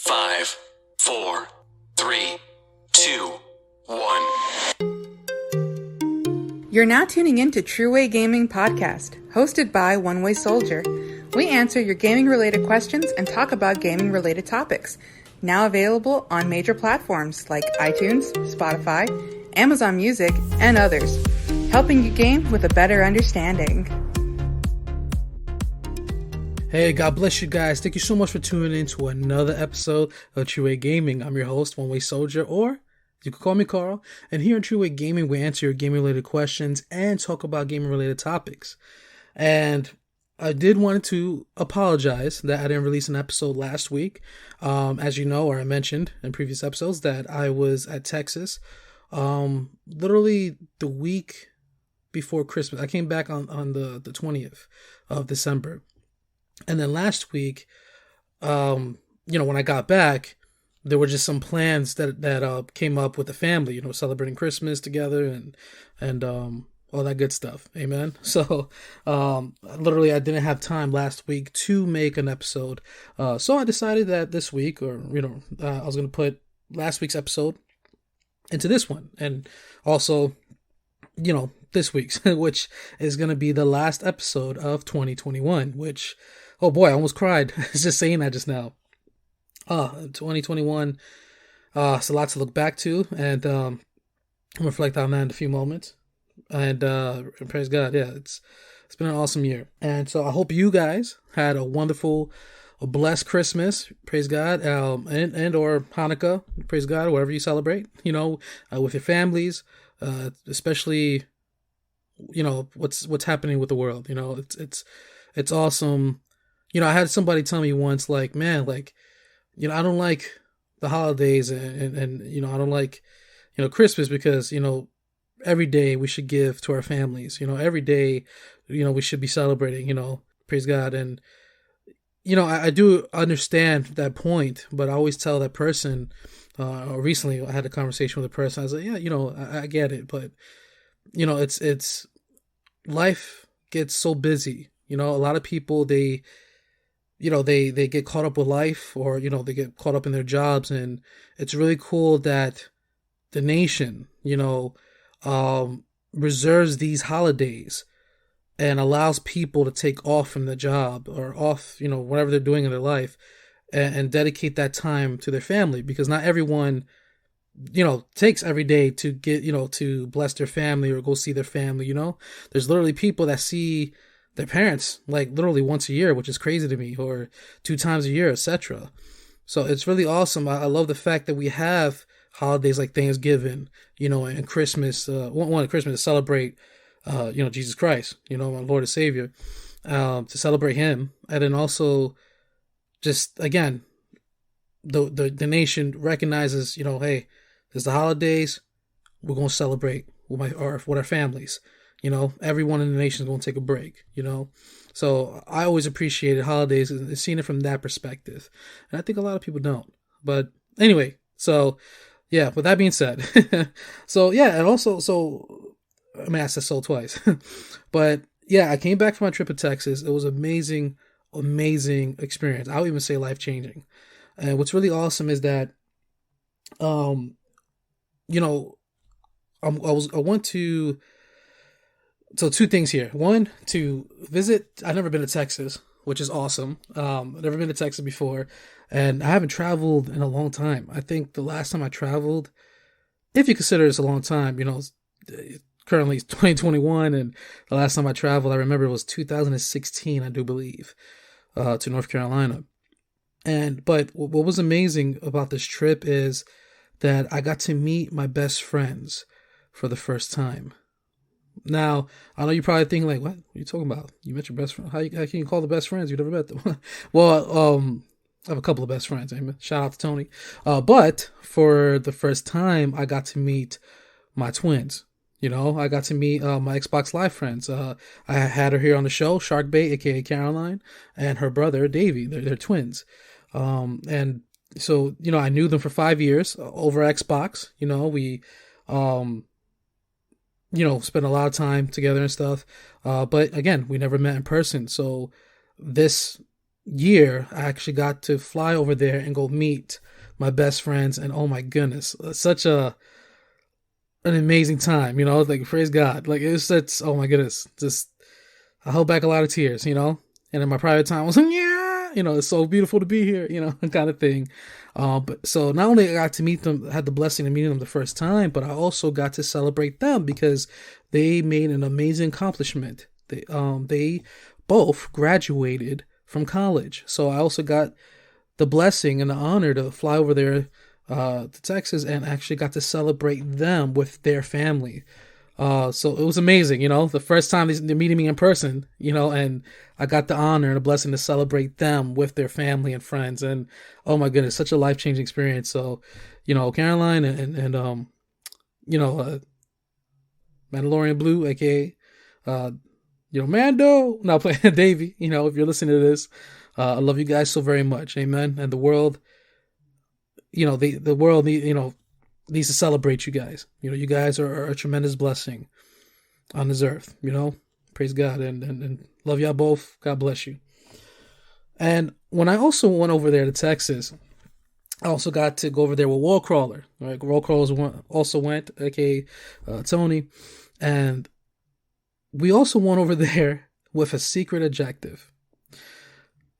5, 4, 3, 2, 1. You're now tuning in to True Way Gaming Podcast, hosted by OneWaySoldier. We answer your gaming-related questions and talk about gaming-related topics. Now available on major platforms like iTunes, Spotify, Amazon Music, and others, helping you game with a better understanding. Hey, God bless you guys. Thank you so much for tuning in to another episode of True Way Gaming. I'm your host, OneWaySoldier, or you can call me Carl. And here in True Way Gaming, we answer your gaming-related questions and talk about gaming-related topics. And I did want to apologize that I didn't release an episode last week. As you know, or I mentioned in previous episodes, that I was at Texas literally the week before Christmas. I came back on the 20th of December. And then last week, when I got back, there were just some plans that came up with the family, celebrating Christmas together and all that good stuff. Amen. So, literally I didn't have time last week to make an episode. So I decided that this week, I was going to put last week's episode into this one. And also, this week's, which is going to be the last episode of 2021, which, oh boy, I almost cried just saying that just now. 2021, it's a lot to look back to, and I'll reflect on that in a few moments. And praise God, yeah, it's been an awesome year. And so I hope you guys had a wonderful, a blessed Christmas, praise God, and or Hanukkah, praise God, wherever you celebrate, with your families, especially, what's happening with the world. It's awesome. I had somebody tell me once, like, man, like, I don't like the holidays and I don't like, Christmas because, every day we should give to our families, every day, we should be celebrating, praise God. And, I do understand that point, but I always tell that person, recently I had a conversation with a person. I was like, yeah, I get it. But, it's life gets so busy, a lot of people, they get caught up with life, or, they get caught up in their jobs. And it's really cool that the nation, reserves these holidays and allows people to take off from the job or off, whatever they're doing in their life, and dedicate that time to their family, because not everyone, takes every day to get, to bless their family or go see their family. There's literally people that see their parents like literally once a year, which is crazy to me, or 2 times a year, etc. So it's really awesome. I love the fact that we have holidays like Thanksgiving, and Christmas, one at Christmas to celebrate, Jesus Christ, my Lord and Savior, to celebrate him. And then also just, again, the nation recognizes, hey, there's the holidays, we're going to celebrate with our families. Everyone in the nation is going to take a break, So I always appreciated holidays and seeing it from that perspective. And I think a lot of people don't. But anyway, so yeah, with that being said, so yeah, and also, I said so twice. But yeah, I came back from my trip to Texas. It was amazing experience. I would even say life-changing. And what's really awesome is that, I went to, so 2 things here. One, to visit. I've never been to Texas, which is awesome. I've never been to Texas before, and I haven't traveled in a long time. I think the last time I traveled, if you consider this a long time, currently it's 2021, and the last time I traveled, I remember it was 2016, I do believe, to North Carolina. But what was amazing about this trip is that I got to meet my best friends for the first time. Now, I know you're probably thinking, like, what are you talking about? You met your best friend. How can you call the best friends? You've never met them. Well, I have a couple of best friends. Amen. Shout out to Tony. But for the first time, I got to meet my twins. I got to meet my Xbox Live friends. I had her here on the show, Sharkbait, aka Caroline, and her brother, Davey. They're twins. And so, I knew them for 5 years over Xbox. We spent a lot of time together and stuff. But again, we never met in person. So this, year, I actually got to fly over there and go meet my best friends. And oh my goodness, such an amazing time, like praise God. Like it's oh my goodness, just I held back a lot of tears, and in my private time I was like, yeah, it's so beautiful to be here, kind of thing. But so not only I got to meet them, had the blessing of meeting them the first time, but I also got to celebrate them because they made an amazing accomplishment. They both graduated from college. So I also got the blessing and the honor to fly over there to Texas and actually got to celebrate them with their family. So it was amazing, the first time they're meeting me in person, and I got the honor and the blessing to celebrate them with their family and friends. And oh my goodness, such a life-changing experience. So, Caroline and Mandalorian Blue, aka, Mando, no, playing Davey, if you're listening to this, I love you guys so very much. Amen. And the world, the world needs to celebrate you guys. You guys are a tremendous blessing on this earth, praise God and love y'all both. God bless you. And when I also went over there to Texas, I also got to go over there with Wallcrawler. Right? Wallcrawlers also went, aka Tony. And we also went over there with a secret objective.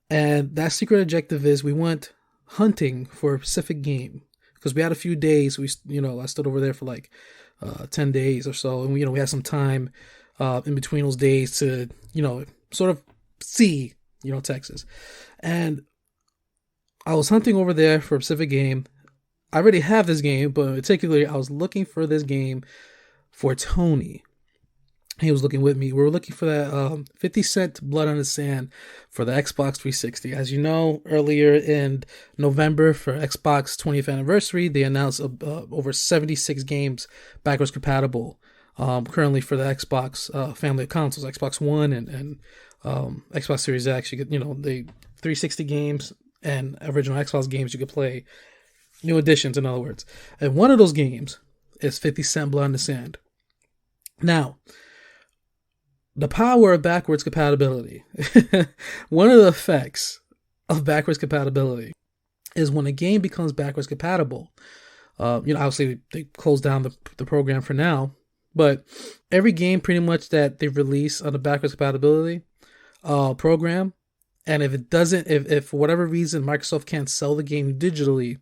And that secret objective is we went hunting for a specific game. Because we had a few days, I stood over there for like 10 days or so. And, we had some time in between those days to, sort of see, Texas. And I was hunting over there for a specific game. I already have this game, but particularly I was looking for this game for Tony. He was looking with me. We were looking for that 50 Cent Blood on the Sand for the Xbox 360. As you know, earlier in November for Xbox 20th anniversary, they announced over 76 games backwards compatible currently for the Xbox family of consoles, Xbox One and Xbox Series X. You get, the 360 games and original Xbox games you could play, new editions in other words. And one of those games is 50 Cent Blood on the Sand. Now, the power of backwards compatibility. One of the effects of backwards compatibility is when a game becomes backwards compatible. Obviously they closed down the program for now, but every game pretty much that they release on the backwards compatibility program, and if for whatever reason Microsoft can't sell the game digitally,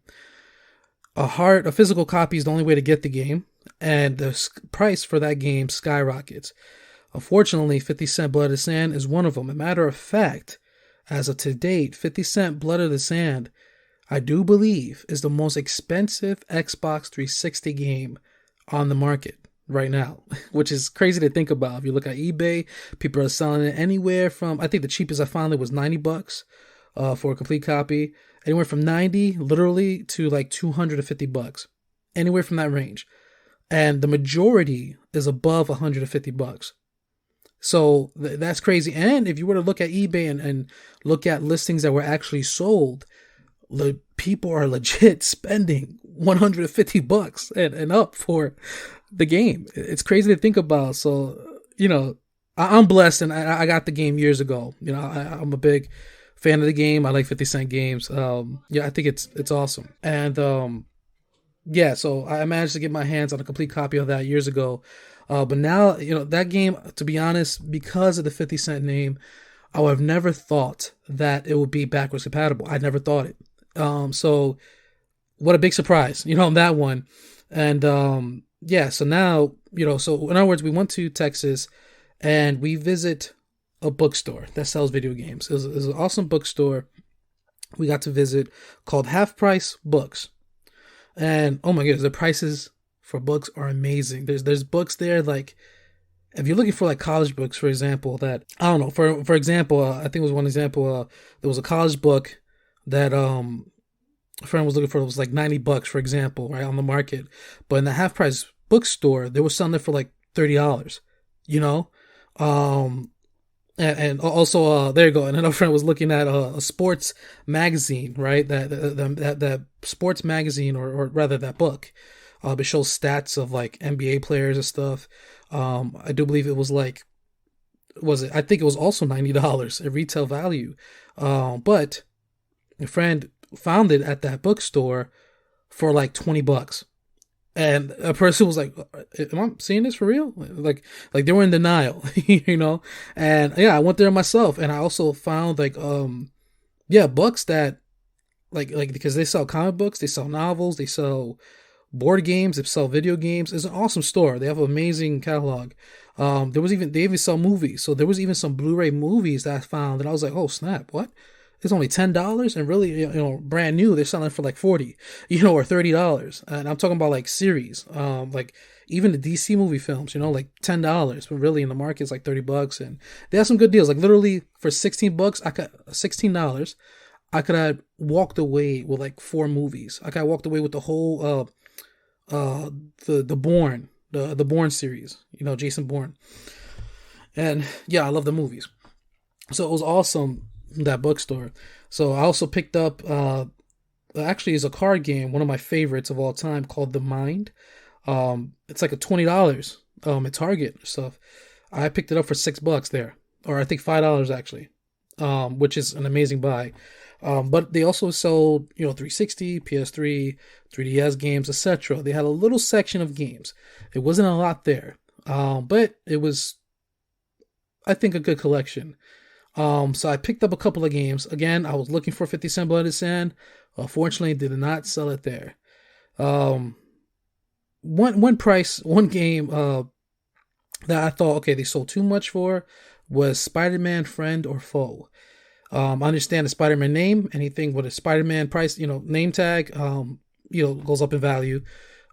a physical copy is the only way to get the game, and the price for that game skyrockets. Unfortunately, 50 Cent Blood of the Sand is one of them. As a matter of fact, as of to date, 50 Cent Blood of the Sand, I do believe, is the most expensive Xbox 360 game on the market right now, which is crazy to think about. If you look at eBay, people are selling it anywhere from, I think the cheapest I found it was $90 for a complete copy. Anywhere from 90 literally to like $250. Anywhere from that range. And the majority is above $150. So that's crazy. And if you were to look at eBay and look at listings that were actually sold, people are legit spending $150 and up for the game. It's crazy to think about. So, I'm blessed, and I got the game years ago. I'm a big fan of the game. I like 50 Cent games. I think it's awesome. And so I managed to get my hands on a complete copy of that years ago. But now, that game, to be honest, because of the 50 Cent name, I would have never thought that it would be backwards compatible. I never thought it. So what a big surprise, on that one. And, so now, so in other words, we went to Texas and we visit a bookstore that sells video games. It was an awesome bookstore we got to visit called Half Price Books. And oh my goodness, the prices for books are amazing. There's books there, like if you're looking for like college books, for example, that I don't know, for example, I think it was one example, there was a college book that a friend was looking for. It was like $90, for example, right on the market, but in the Half Price bookstore they were selling it for like $30. And also there you go. And another friend was looking at a sports magazine, right? That sports magazine, or rather that book. It shows stats of like NBA players and stuff. I do believe it was like was it? I think it was also $90 at retail value. But a friend found it at that bookstore for like $20. And a person was like, am I seeing this for real? Like they were in denial, And yeah, I went there myself, and I also found books that because they sell comic books, they sell novels, they sell board games, they sell video games. It's an awesome store. They have an amazing catalog. They even sell movies. So there was even some Blu-ray movies that I found, and I was like, oh snap, what? It's only $10, and really, brand new, they're selling for like $40, or $30. And I'm talking about like series, like even the DC movie films, like $10, but really in the market it's like $30, and they have some good deals. Like literally for $16, $16, I could have walked away with like 4 movies. I could have walked away with the whole, the Bourne series, Jason Bourne, and yeah, I love the movies. So it was awesome. That bookstore. So I also picked up actually is a card game, one of my favorites of all time, called The Mind. It's like a $20 at Target and stuff. I picked it up for $6 there, or I think $5 actually, which is an amazing buy. But they also sold 360, PS3, 3DS games, etc. They had a little section of games. It wasn't a lot there, but it was, I think, a good collection. So I picked up a couple of games. Again, I was looking for 50 Cent Blood and Sand. Fortunately, did not sell it there. One game that I thought, okay, they sold too much for was Spider-Man Friend or Foe. I understand the Spider-Man name. Anything with a Spider-Man price, name tag, goes up in value.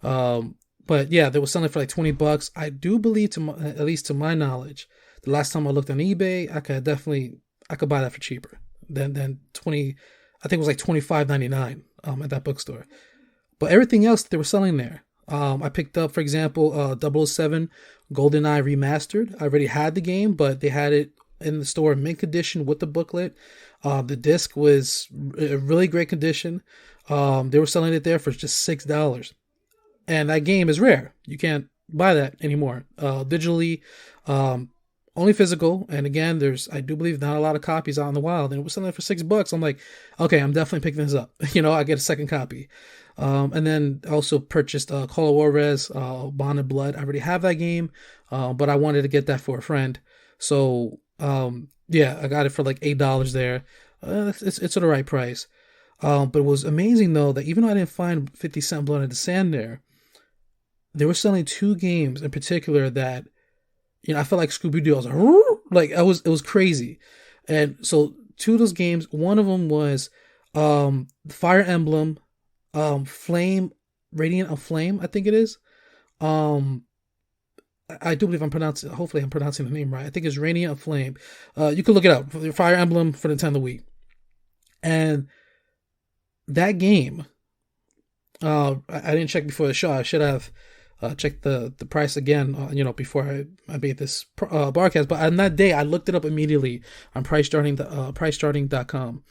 But yeah, they were selling for like $20. I do believe, at least to my knowledge, the last time I looked on eBay, I could buy that for cheaper than 20. I think it was like $25.99 at that bookstore. But everything else they were selling there. I picked up, for example, 007 GoldenEye Remastered. I already had the game, but they had it in the store in mint condition with the booklet. The disc was a really great condition. They were selling it there for just $6. And that game is rare. You can't buy that anymore. Digitally, only physical, and again, I do believe not a lot of copies out in the wild, and it was selling for $6. I'm like, okay, I'm definitely picking this up. I get a second copy. And then also purchased Call of Juarez, Bond and Blood. I already have that game, but I wanted to get that for a friend. So, yeah, I got it for like $8 there. It's at the right price. But it was amazing, though, that even though I didn't find 50 Cent Blood in the Sand there, they were selling 2 games in particular that, I felt like Scooby-Doo. I was like, it was crazy. And so 2 of those games, one of them was Fire Emblem, Flame, Radiant of Flame, I think it is. I do believe hopefully I'm pronouncing the name right. I think it's Radiant of Flame. You can look it up. Fire Emblem for Nintendo Wii. And that game, I didn't check before the show. I should have checked the price again, before I made this broadcast. But on that day, I looked it up immediately on pricecharting.com.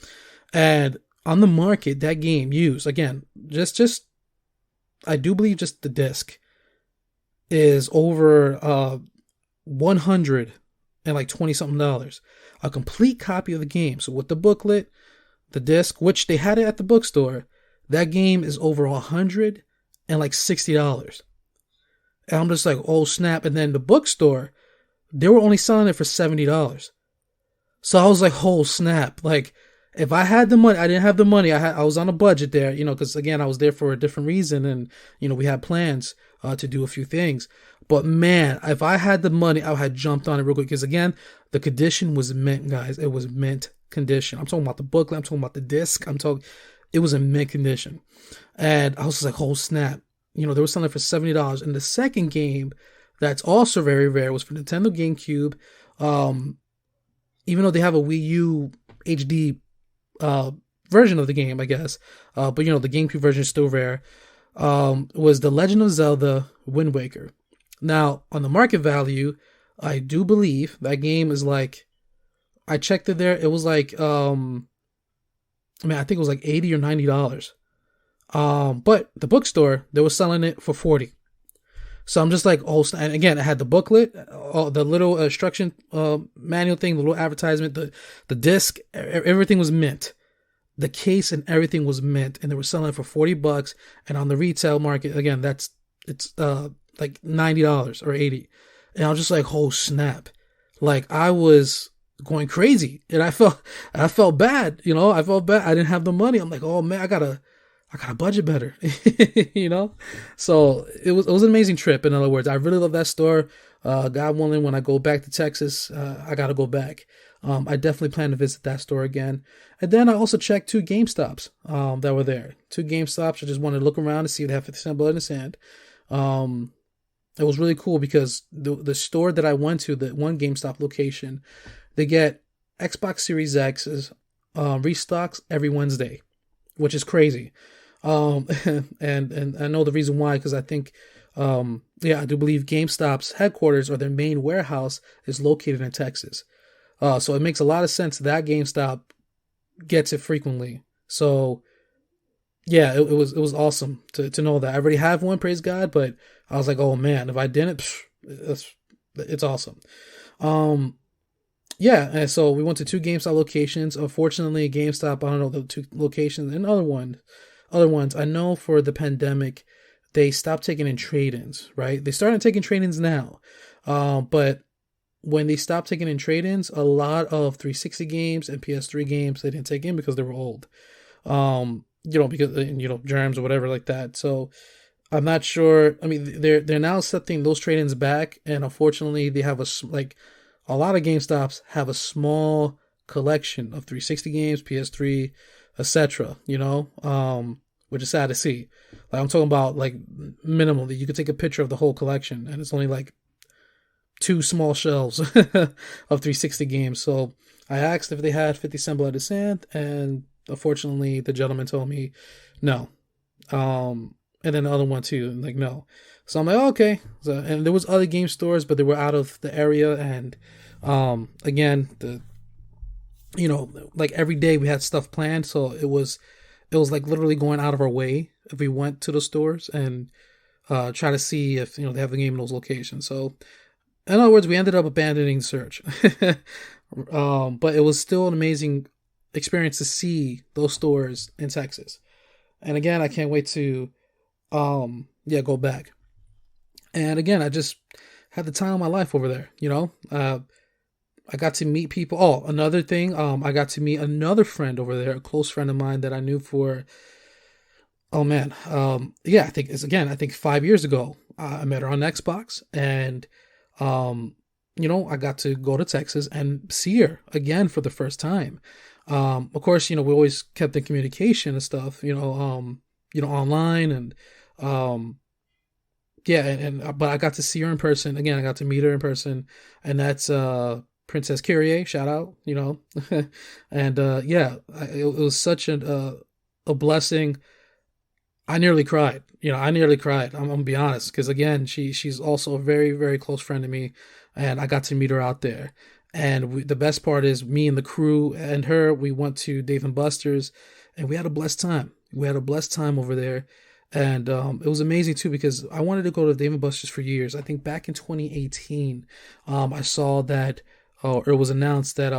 And on the market, that game used, again, just I do believe just the disc is over 100 and like 20 something dollars. A complete copy of the game. So with the booklet, the disc, which they had it at the bookstore, that game is over $100 and like $60. And I'm just like, oh snap. And then the bookstore, they were only selling it for $70. So I was like, oh snap. Like, if I had the money, I didn't have the money. I was on a budget there, because again, I was there for a different reason, and we had plans to do a few things. But man, if I had the money, I had jumped on it real quick, because again, the condition was mint, guys. It was mint condition. I'm talking about the booklet. I'm talking about the disc. It was in mint condition, and I was just like, oh snap. They were selling it for $70. And the second game that's also very rare was for Nintendo GameCube. Even though they have a Wii U HD version of the game, I guess. But the GameCube version is still rare. Was The Legend of Zelda Wind Waker. Now, on the market value, I do believe that game is like, I checked it there, it was like, I think it was like $80 or $90. But the bookstore, they were selling it for $40. So I'm just like, oh, and again, it had the booklet, the little instruction manual thing, the little advertisement, the disc, everything was mint. The case and everything was mint, and they were selling it for $40. And on the retail market, again, it's like $90 or $80. And I was just like, oh snap! Like I was going crazy, and I felt bad. I felt bad. I didn't have the money. I'm like, oh man, I gotta budget better. So it was an amazing trip. In other words, I really love that store. God willing, when I go back to Texas, I gotta go back. I definitely plan to visit that store again. And then I also checked 2 GameStops that were there. 2 GameStops. I just wanted to look around and see if they have 50 Cent Blood in the Sand. It was really cool because the store that I went to, the one GameStop location, they get Xbox Series X's restocks every Wednesday, which is crazy. And I know the reason why, because I think, I do believe GameStop's headquarters or their main warehouse is located in Texas. So it makes a lot of sense that GameStop gets it frequently. So yeah, it was awesome to know that. I already have one, praise God, but I was like, oh man, if I didn't, it's awesome. Yeah, and so we went to 2 GameStop locations. Unfortunately, GameStop, I don't know the 2 locations, and other ones, I know for the pandemic, they stopped taking in trade-ins, right? They started taking trade-ins now, but when they stopped taking in trade-ins, a lot of 360 games and PS3 games they didn't take in because they were old. Because germs or whatever like that. So I'm not sure. I mean, they're now setting those trade-ins back, and unfortunately, they have a lot of GameStops have a small collection of 360 games, PS3, etc. Which is sad to see. Like I'm talking about like minimally, you could take a picture of the whole collection, and it's only like 2 small shelves of 360 games. So I asked if they had 50 Cent Blood in the Sand, and unfortunately the gentleman told me no. And then the other one too, like no. So I'm like, oh, okay. So, and there was other game stores, but they were out of the area. And again, like every day we had stuff planned, so it was like literally going out of our way if we went to the stores and try to see if they have the game in those locations. So in other words, we ended up abandoning the search. But it was still an amazing experience to see those stores in Texas. And again, I can't wait to go back. And again, I just had the time of my life over there. I got to meet people. Oh, another thing, I got to meet another friend over there, a close friend of mine that I knew for, oh man, I think 5 years ago. I met her on Xbox, and I got to go to Texas and see her again for the first time. Of course, we always kept in communication and stuff, online, and but I got to see her in person again. I got to meet her in person, and that's Princess Kyrie, shout out, and it was such a blessing. I nearly cried. I'm gonna be honest, because again, she's also a very, very close friend to me, and I got to meet her out there. And the best part is, me and the crew and her, we went to Dave & Buster's, and we had a blessed time. We had a blessed time over there, and it was amazing too, because I wanted to go to Dave & Buster's for years. I think back in 2018, I saw that, or it was announced that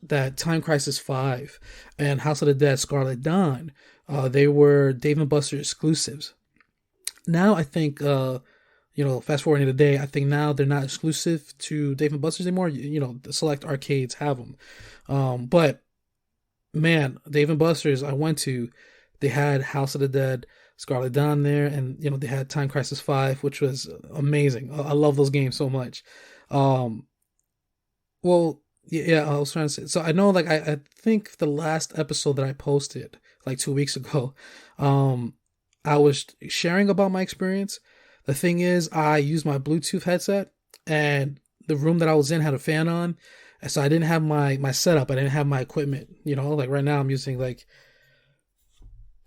that Time Crisis 5 and House of the Dead Scarlet Dawn, they were Dave & Buster's exclusives. Now I think, fast forwarding to today, I think now they're not exclusive to Dave & Buster's anymore. The select arcades have them. But man, Dave & Buster's I went to, they had House of the Dead Scarlet Dawn there, and they had Time Crisis 5, which was amazing. I love those games so much. Yeah, I was trying to say. So I know, like, I think the last episode that I posted, like 2 weeks ago, I was sharing about my experience. The thing is, I used my Bluetooth headset, and the room that I was in had a fan on, and so I didn't have my setup. I didn't have my equipment. Like right now I'm using like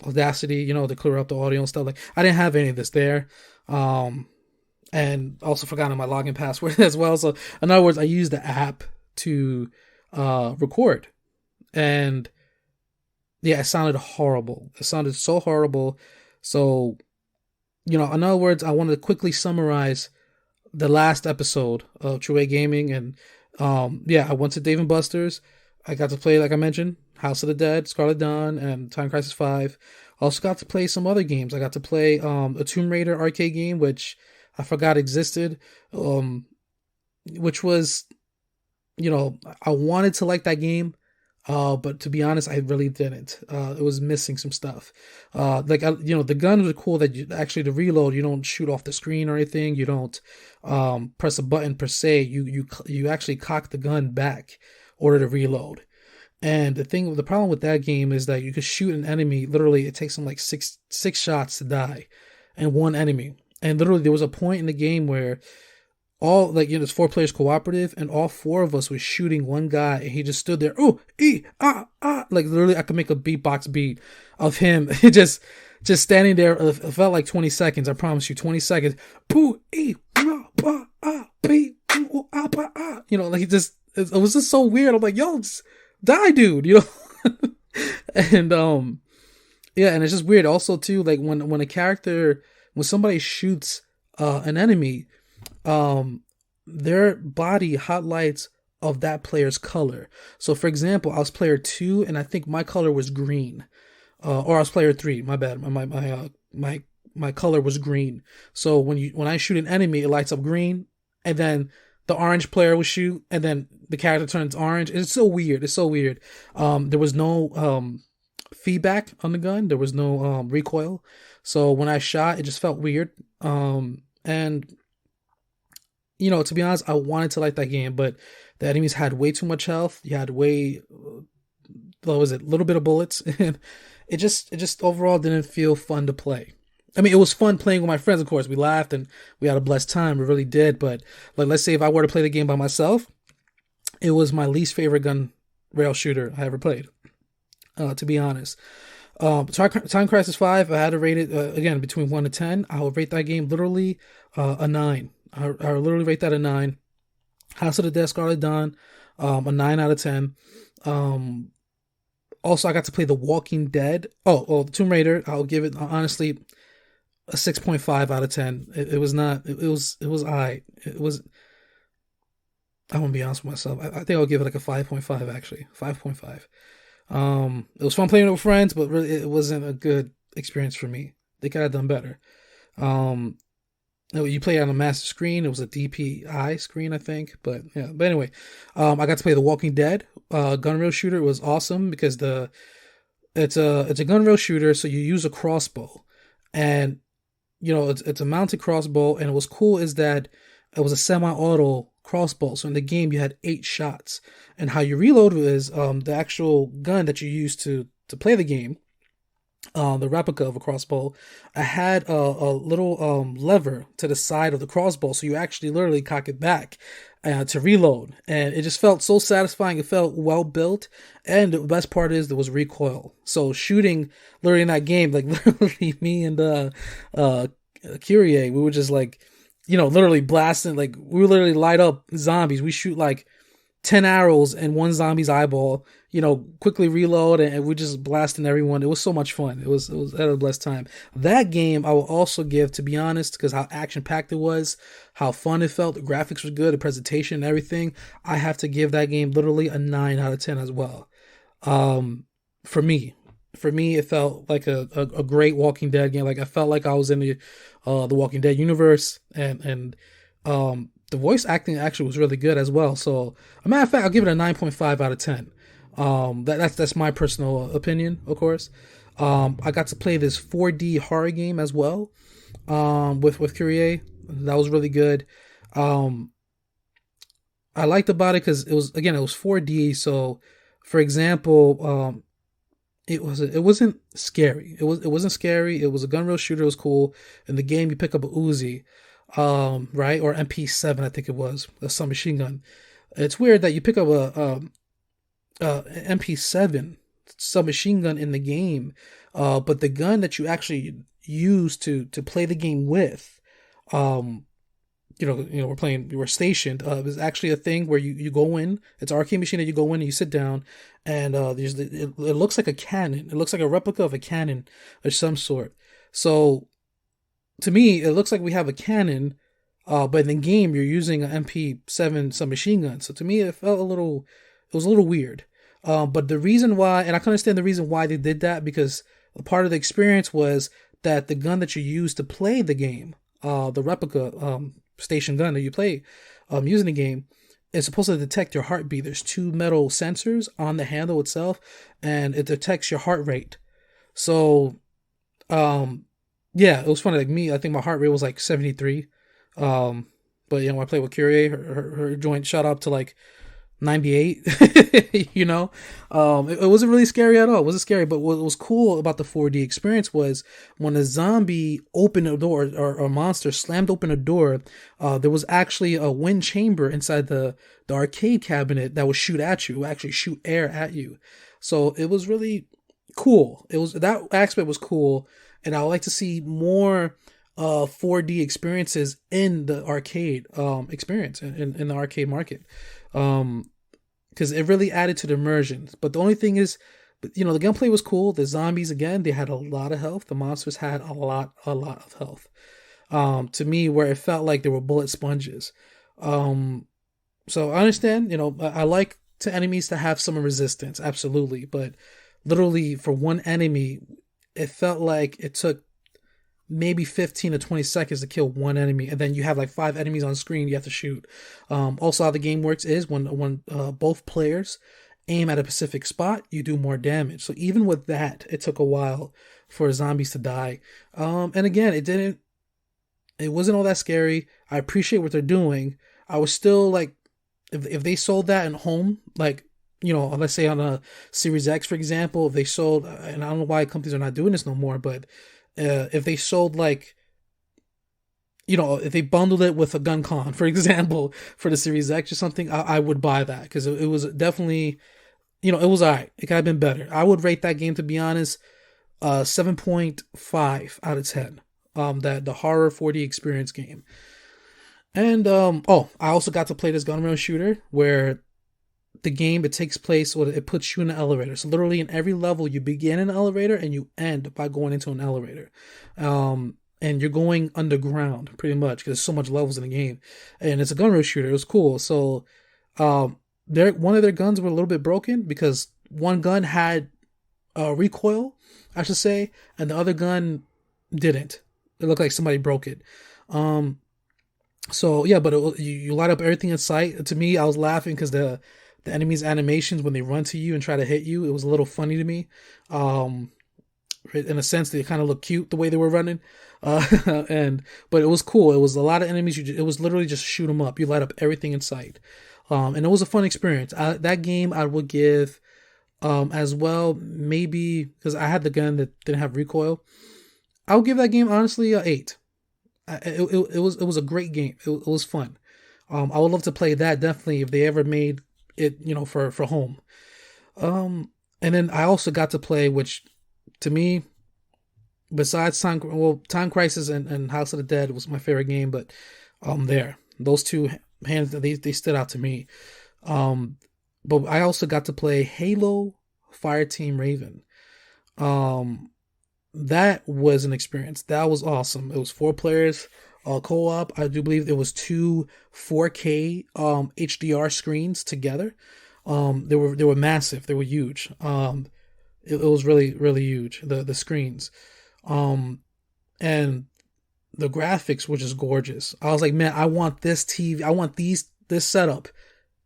Audacity, to clear up the audio and stuff. Like I didn't have any of this there. And also forgotten my login password as well. So in other words, I used the app to record, and yeah, it sounded horrible. It sounded so horrible. So in other words, I wanted to quickly summarize the last episode of True A Gaming. And I went to Dave & Buster's. I got to play, like I mentioned, House of the Dead, Scarlet Dawn, and Time Crisis 5. Also got to play some other games. I got to play a Tomb Raider arcade game, which I forgot existed, which was, I wanted to like that game, but to be honest, I really didn't. It was missing some stuff. The guns were cool that to reload, you don't shoot off the screen or anything. You don't press a button per se. You actually cock the gun back in order to reload. And the problem with that game is that you could shoot an enemy. Literally, it takes them like six shots to die, and one enemy. And literally, there was a point in the game where it's 4 players cooperative, and all 4 of us was shooting one guy, and he just stood there. Oh, like literally, I could make a beatbox beat of him just standing there. It felt like 20 seconds. I promise you, 20 seconds. It was just so weird. I'm like, yo, just die, dude. And and it's just weird. Also, too, like when somebody shoots an enemy, their body highlights of that player's color. So, for example, I was player 2, and I think my color was green, or I was player 3. My bad. My color was green. So when I shoot an enemy, it lights up green, and then the orange player will shoot, and then the character turns orange. It's so weird. There was no feedback on the gun. There was no recoil. So when I shot, it just felt weird. And to be honest, I wanted to like that game, but the enemies had way too much health. You had little bit of bullets, and it just overall didn't feel fun to play. I mean, it was fun playing with my friends, of course. We laughed and we had a blessed time. We really did. But like, let's say if I were to play the game by myself, it was my least favorite gun rail shooter I ever played, to be honest. Time Crisis 5, I had to rate it, again, between 1 to 10. I would rate that game literally a 9. I literally rate that a 9. House of the Dead, Scarlet Dawn, a 9 out of 10. Also, I got to play The Walking Dead. The Tomb Raider, I'll give it, honestly, a 6.5 out of 10. It was alright. I want to be honest with myself. I think I'll give it like a 5.5, actually. 5.5. It was fun playing it with friends, but really it wasn't a good experience for me. They could have done better. You play it on a massive screen. It was a DPI screen, I think. But yeah. But anyway, I got to play The Walking Dead gun rail shooter. It was awesome because it's a gun rail shooter, so you use a crossbow, and it's a mounted crossbow. And what's cool is that it was a semi-auto crossbow. So in the game, you had 8 shots, and how you reload was the actual gun that you use to play the game. The replica of a crossbow, I had a little lever to the side of the crossbow, so you actually literally cock it back to reload, and it just felt so satisfying. It felt well built, and the best part is there was recoil. So shooting literally in that game, like literally me and Kyrie, we were just like, literally blasting, like we would literally light up zombies. We shoot like 10 arrows in one zombie's eyeball, quickly reload, and we're just blasting everyone. It was so much fun. It was a blessed time. That game I will also give, to be honest, because how action-packed it was, how fun it felt, the graphics were good, the presentation and everything, I have to give that game literally a 9 out of 10 as well. For me, it felt like a great Walking Dead game. Like, I felt like I was in the Walking Dead universe, and the voice acting actually was really good as well. So, a matter of fact, I'll give it a 9.5 out of 10. That's my personal opinion, of course. I got to play this 4D horror game as well, with Kyrie. That was really good. I liked about it because it was 4D. So, for example, it wasn't scary. It wasn't scary. It was a gun rail shooter. It was cool. In the game, you pick up a Uzi, right, or MP7, I think it was, a submachine gun. It's weird that you pick up a MP7 submachine gun in the game, but the gun that you actually use to play the game with, we're stationed. Is actually a thing where you go in. It's an arcade machine that you go in and you sit down, and it looks like a cannon. It looks like a replica of a cannon of some sort. So to me, it looks like we have a cannon, but in the game you're using an MP7 submachine gun. So to me, it was a little weird. But the reason why, and I can understand the reason why they did that, because a part of the experience was that the gun that you use to play the game, the replica station gun that you play using the game, is supposed to detect your heartbeat. There's two metal sensors on the handle itself, and it detects your heart rate. So, yeah, it was funny. Like me, I think my heart rate was like 73. But when I played with Curie, her joint shot up to like 98. It wasn't really scary at all. It wasn't scary, but what was cool about the 4D experience was when a zombie opened a door, or a monster slammed open a door, there was actually a wind chamber inside the arcade cabinet that would shoot at you. It would actually shoot air at you. So it was really cool. That aspect was cool, and I would like to see more 4D experiences in the arcade experience, in the arcade market. Because it really added to the immersion. But the only thing is, the gunplay was cool. The zombies, again, they had a lot of health. The monsters had a lot of health. To me, where it felt like they were bullet sponges. So I understand, I like to enemies to have some resistance, absolutely. But literally for one enemy, it felt like it took maybe 15 to 20 seconds to kill one enemy, and then you have like 5 enemies on screen you have to shoot. Also, how the game works is when both players aim at a specific spot, you do more damage. So even with that, it took a while for zombies to die. And again, it wasn't all that scary. I appreciate what they're doing. I was still like, if they sold that in home, like, let's say on a Series X, for example, if they sold, and I don't know why companies are not doing this no more, but if they sold like, if they bundled it with a gun con, for example, for the Series X or something, I would buy that, because it was definitely, it was alright. It could have been better. I would rate that game, to be honest, 7.5 out of 10. The horror 4D experience game. And I also got to play this gun rail shooter where the game, it takes place, or it puts you in an elevator. So literally in every level, you begin in an elevator and you end by going into an elevator. And you're going underground pretty much, because there's so much levels in the game. And it's a gun rail shooter. It was cool. So one of their guns were a little bit broken, because one gun had recoil, I should say, and the other gun didn't. It looked like somebody broke it. So yeah, but you light up everything in sight. To me, I was laughing because the enemy's animations when they run to you and try to hit you, it was a little funny to me. In a sense, they kind of look cute the way they were running. But it was cool. It was a lot of enemies. It was literally just shoot them up. You light up everything in sight. And it was a fun experience. That game I would give, as well, maybe, because I had the gun that didn't have recoil, I would give that game, honestly, a 8. It was a great game. It was fun. I would love to play that, definitely, if they ever made it, for home. And then I also got to play, which to me, besides Time Crisis and House of the Dead was my favorite game, but those two hands, they stood out to me. But I also got to play Halo Fireteam Raven. That was an experience. That was awesome. It was 4 players, co-op. I do believe it was 2 4K HDR screens together. They were massive. They were huge. It was really, really huge, the screens. And the graphics were just gorgeous. I was like, man, I want this TV. I want this setup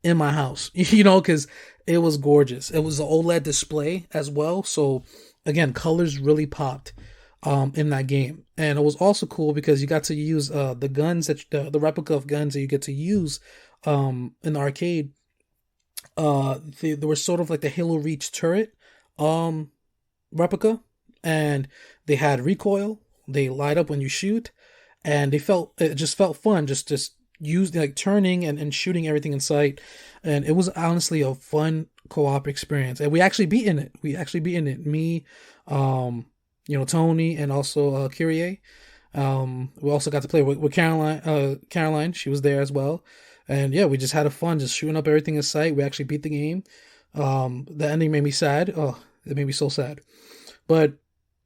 in my house, because it was gorgeous. It was an OLED display as well. So again, colors really popped in that game. And it was also cool because you got to use the guns, the replica of guns that you get to use in the arcade. They were sort of like the Halo Reach turret replica, and they had recoil. They light up when you shoot, and it just felt fun, just using, like, turning and shooting everything in sight. And it was honestly a fun co-op experience, and we actually beat in it. Me, Tony, and also Kyrie. We also got to play with Caroline. She was there as well, and yeah, we just had a fun, just shooting up everything in sight. We actually beat the game. The ending made me sad. Oh, it made me so sad. But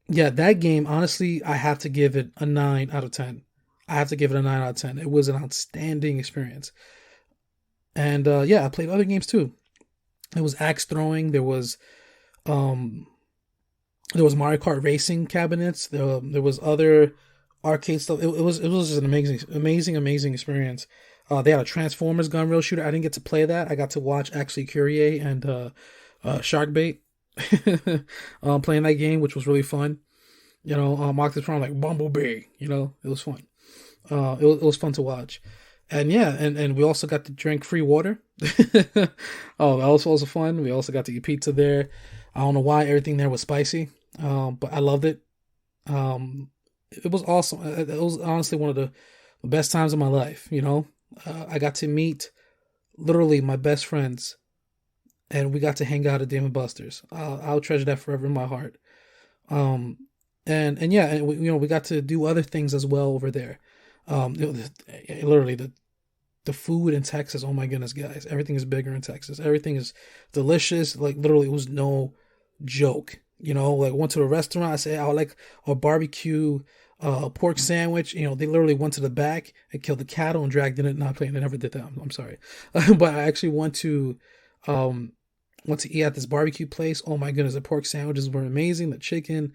yeah, that game, honestly, I have to give it a 9 out of 10. I have to give it a 9 out of 10. It was an outstanding experience. And yeah, I played other games too. There was axe throwing. Um, there was Mario Kart racing cabinets. There was other arcade stuff. It was just an amazing experience. They had a Transformers gun rail shooter. I didn't get to play that. I got to watch actually Curie and Sharkbait playing that game, which was really fun. You know, Optimus Prime like Bumblebee. You know, it was fun. It was fun to watch. And yeah, and we also got to drink free water. Oh, that was also fun. We also got to eat pizza there. I don't know why everything there was spicy, but I loved it. It was awesome. It was honestly one of the best times of my life. You know, I got to meet literally my best friends, and we got to hang out at Dave & Buster's. I'll treasure that forever in my heart. And yeah, and we got to do other things as well over there. Literally the food in Texas. Oh my goodness, guys! Everything is bigger in Texas. Everything is delicious. Like literally, it was no joke. You know, like went to a restaurant. I said I would like a barbecue pork sandwich. You know, they literally went to the back and killed the cattle and dragged it in. Not playing. They never did that. I'm sorry, but I actually went to eat at this barbecue place. Oh my goodness, the pork sandwiches were amazing. The chicken.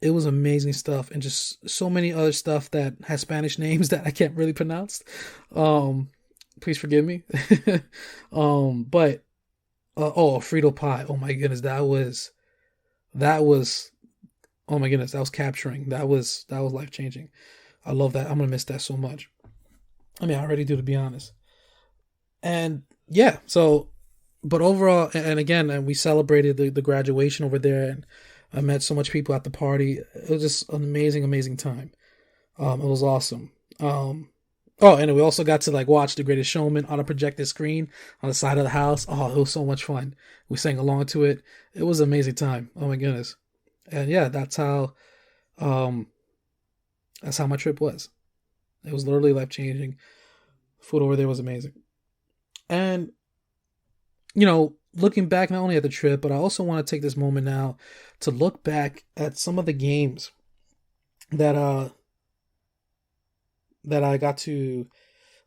It was amazing stuff, and just so many other stuff that has Spanish names that I can't really pronounce. Please forgive me. But Frito pie. Oh my goodness, that was. Oh my goodness, that was capturing. That was life changing. I love that. I'm gonna miss that so much. I mean, I already do, to be honest. And yeah, so, but overall, and again, and we celebrated the graduation over there, and I met so much people at the party. It was just an amazing time. It was awesome. And we also got to like watch The Greatest Showman on a projected screen on the side of the house. Oh, it was so much fun. We sang along to it. It was an amazing time. Oh my goodness. And yeah, that's how my trip was. It was literally life changing. Food over there was amazing. And you know, looking back not only at the trip, but I also want to take this moment now to look back at some of the games that I got to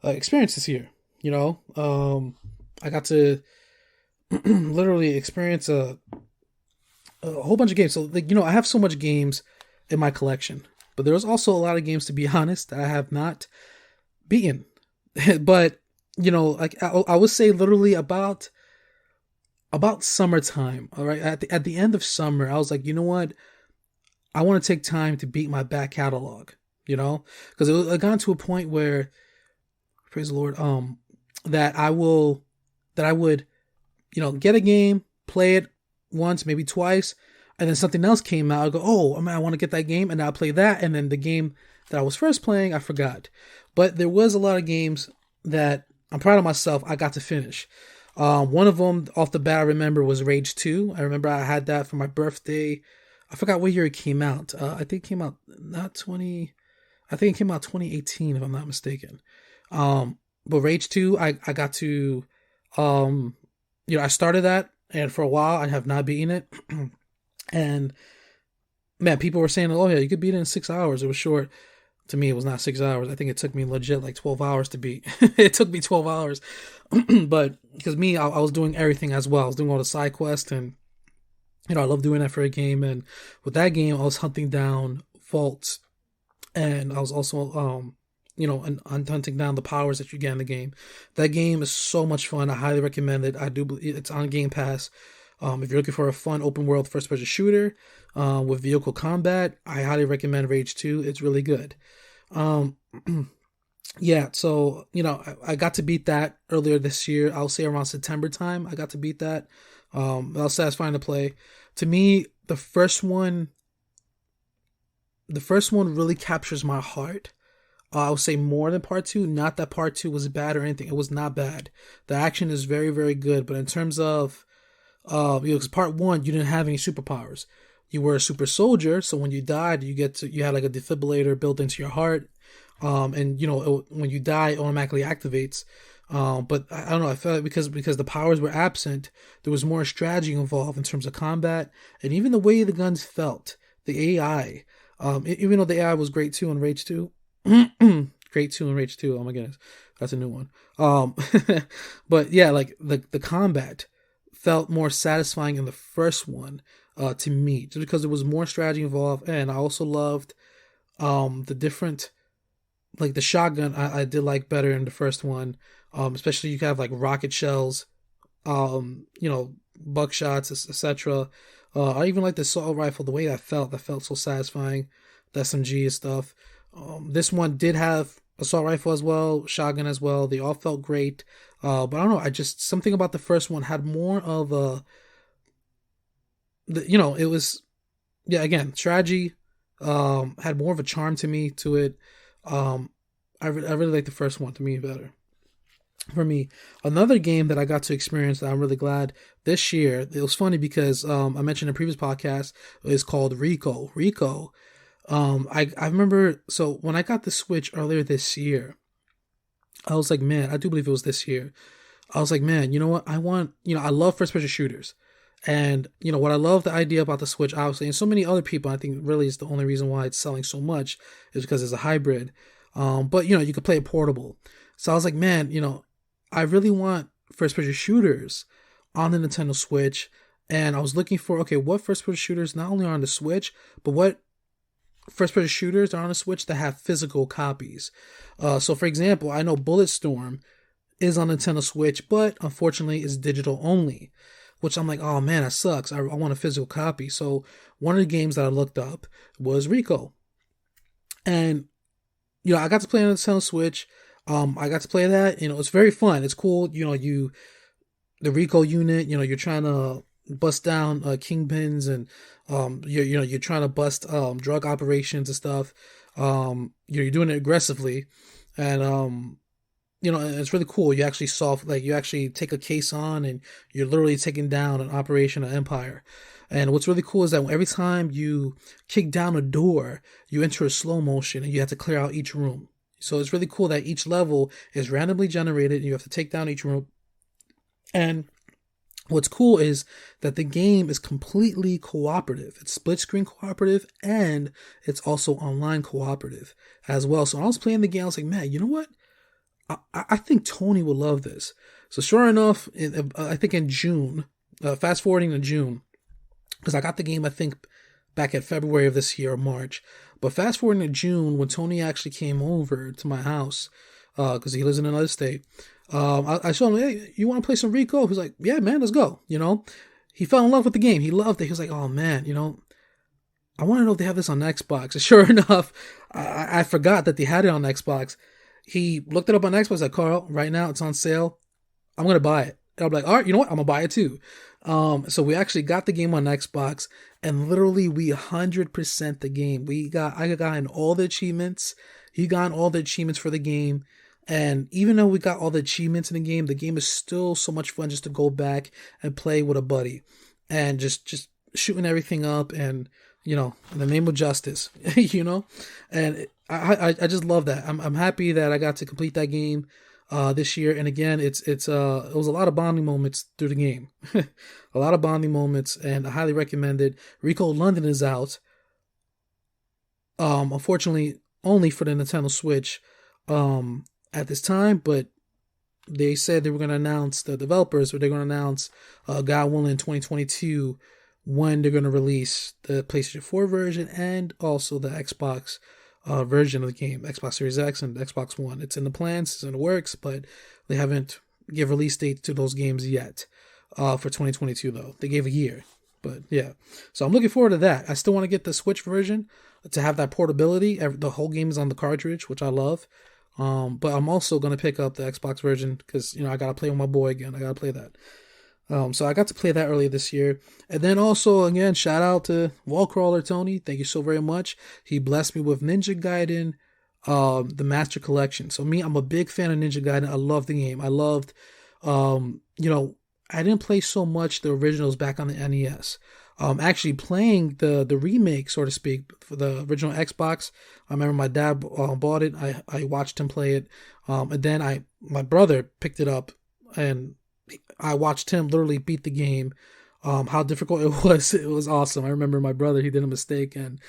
experience this year. You know, I got to literally experience a whole bunch of games. So, like, you know, I have so much games in my collection, but there's also a lot of games, to be honest, that I have not beaten. But, you know, like I would say literally about summertime. All right. At the end of summer, I was like, you know what? I want to take time to beat my back catalog, you know, because it got to a point where, praise the Lord, that I would, you know, get a game, play it once, maybe twice, and then something else came out. I go, oh, man, I want to get that game, and I'll play that, and then the game that I was first playing, I forgot. But there was a lot of games that I'm proud of myself. I got to finish. One of them off the bat I remember was Rage 2. I remember I had that for my birthday. I forgot what year it came out. I think it came out I think it came out 2018 if I'm not mistaken. But Rage 2, I got to, you know, I started that, and for a while I have not beaten it. And man, people were saying, oh yeah, you could beat it in 6 hours. It was short. To me, it was not 6 hours. I think it took me legit like 12 hours to beat. It took me 12 hours. But because I was doing everything as well. I was doing all the side quests, and, you know, I love doing that for a game. And with that game, I was hunting down vaults, and I was also, you know, and hunting down the powers that you get in the game. That game is so much fun. I highly recommend it. I do believe it's on Game Pass. If you're looking for a fun open world first person shooter with vehicle combat, I highly recommend Rage 2. It's really good. Yeah, so, you know, I got to beat that earlier this year. I'll say around September time, I got to beat that. That was satisfying to play. To me, the first one really captures my heart. I would say more than part 2. Not that part 2 was bad or anything. It was not bad. The action is very, very good. But in terms of, you know, because part 1, you didn't have any superpowers. You were a super soldier, so when you died, you had like a defibrillator built into your heart. And you know, when you die, it automatically activates. But I don't know, I felt like because the powers were absent, there was more strategy involved in terms of combat, and even the way the guns felt the AI, even though the AI was great too in Rage 2, great 2 and Rage 2. Oh my goodness, that's a new one. But yeah, like the combat felt more satisfying in the first one to me, just because there was more strategy involved, and I also loved the different, like the shotgun. I did like better in the first one, especially you have like rocket shells, buckshots, etc. I even like the assault rifle, the way that felt so satisfying. The SMG and stuff. This one did have assault rifle as well, shotgun as well. They all felt great. But I don't know. Something about the first one had more of it was, yeah, again, strategy, had more of a charm to it. I really like the first one, to me, better. For me, another game that I got to experience that I'm really glad this year, it was funny because I mentioned in a previous podcast, is called Rico. I remember, so when I got the Switch earlier this year, I was like, man, I do believe it was this year. I was like, man, you know what? I love first person shooters. And, what I love the idea about the Switch, obviously, and so many other people, I think really is the only reason why it's selling so much is because it's a hybrid. But, you could play it portable. So I was like, man, I really want first person shooters on the Nintendo Switch. And I was looking for, okay, what first person shooters not only are on the Switch, but what first person shooters are on the Switch that have physical copies. So for example, I know Bulletstorm is on Nintendo Switch, but unfortunately is digital only, which I'm like, oh man, that sucks. I want a physical copy. So one of the games that I looked up was Rico. And, I got to play on the Nintendo Switch. I got to play that, it's very fun. It's cool. The Rico unit, you're trying to bust down kingpins, and you're trying to bust drug operations and stuff. You're doing it aggressively, and it's really cool. You actually you actually take a case on, and you're literally taking down an operation, an empire. And what's really cool is that every time you kick down a door, you enter a slow motion, and you have to clear out each room. So it's really cool that each level is randomly generated, and you have to take down each room. And what's cool is that the game is completely cooperative. It's split screen cooperative, and it's also online cooperative as well. So when I was playing the game, I was like, man, you know what? I think Tony would love this. So sure enough, I think in June, fast forwarding to June, because I got the game, I think, back at February of this year or March. But fast forwarding to June, when Tony actually came over to my house, because he lives in another state, I showed him, hey, you want to play some Rico? He's like, yeah, man, let's go. He fell in love with the game. He loved it. He was like, oh man, I want to know if they have this on Xbox. And sure enough, I forgot that they had it on Xbox. He looked it up on Xbox, like, Carl, right now it's on sale. I'm going to buy it. And I'm like, all right, you know what? I'm going to buy it too. So we actually got the game on Xbox, and literally we 100% the game. I got in all the achievements. He got in all the achievements for the game. And even though we got all the achievements in the game is still so much fun just to go back and play with a buddy and just shooting everything up, and, in the name of justice, and I just love that. I'm happy that I got to complete that game this year. And again, it was a lot of bonding moments through the game, a lot of bonding moments, and I highly recommend it. Rico London is out. Unfortunately, only for the Nintendo Switch at this time, but they said they were going to announce, the developers, or they're going to announce, God willing, 2022, when they're going to release the PlayStation 4 version and also the Xbox version of the game, Xbox Series X and Xbox One. It's in the plans, it's in the works, but they haven't give release dates to those games yet. For 2022 though, they gave a year, but yeah. So I'm looking forward to that. I still want to get the Switch version to have that portability. The whole game is on the cartridge, which I love. But I'm also gonna pick up the Xbox version because I gotta play with my boy again. I gotta play that. So I got to play that earlier this year. And then also, again, shout out to Wallcrawler Tony. Thank you so very much. He blessed me with Ninja Gaiden, the Master Collection. So I'm a big fan of Ninja Gaiden. I love the game. I loved, I didn't play so much the originals back on the NES. Actually playing the remake, so to speak, for the original Xbox. I remember my dad bought it. I watched him play it. And then my brother picked it up, and I watched him literally beat the game How difficult it was awesome. I remember my brother, he did a mistake and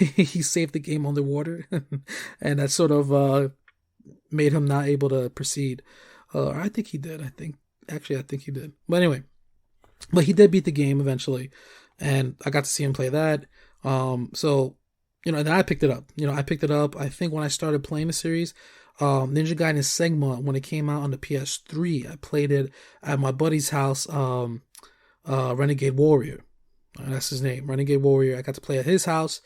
he saved the game underwater and that sort of made him not able to proceed. I think he did. I think he did. But anyway, but he did beat the game eventually, and I got to see him play that. So, then I picked it up. I think when I started playing the series, Ninja Gaiden Sigma, when it came out on the PS3, I played it at my buddy's house, Renegade Warrior. That's his name, Renegade Warrior. I got to play at his house.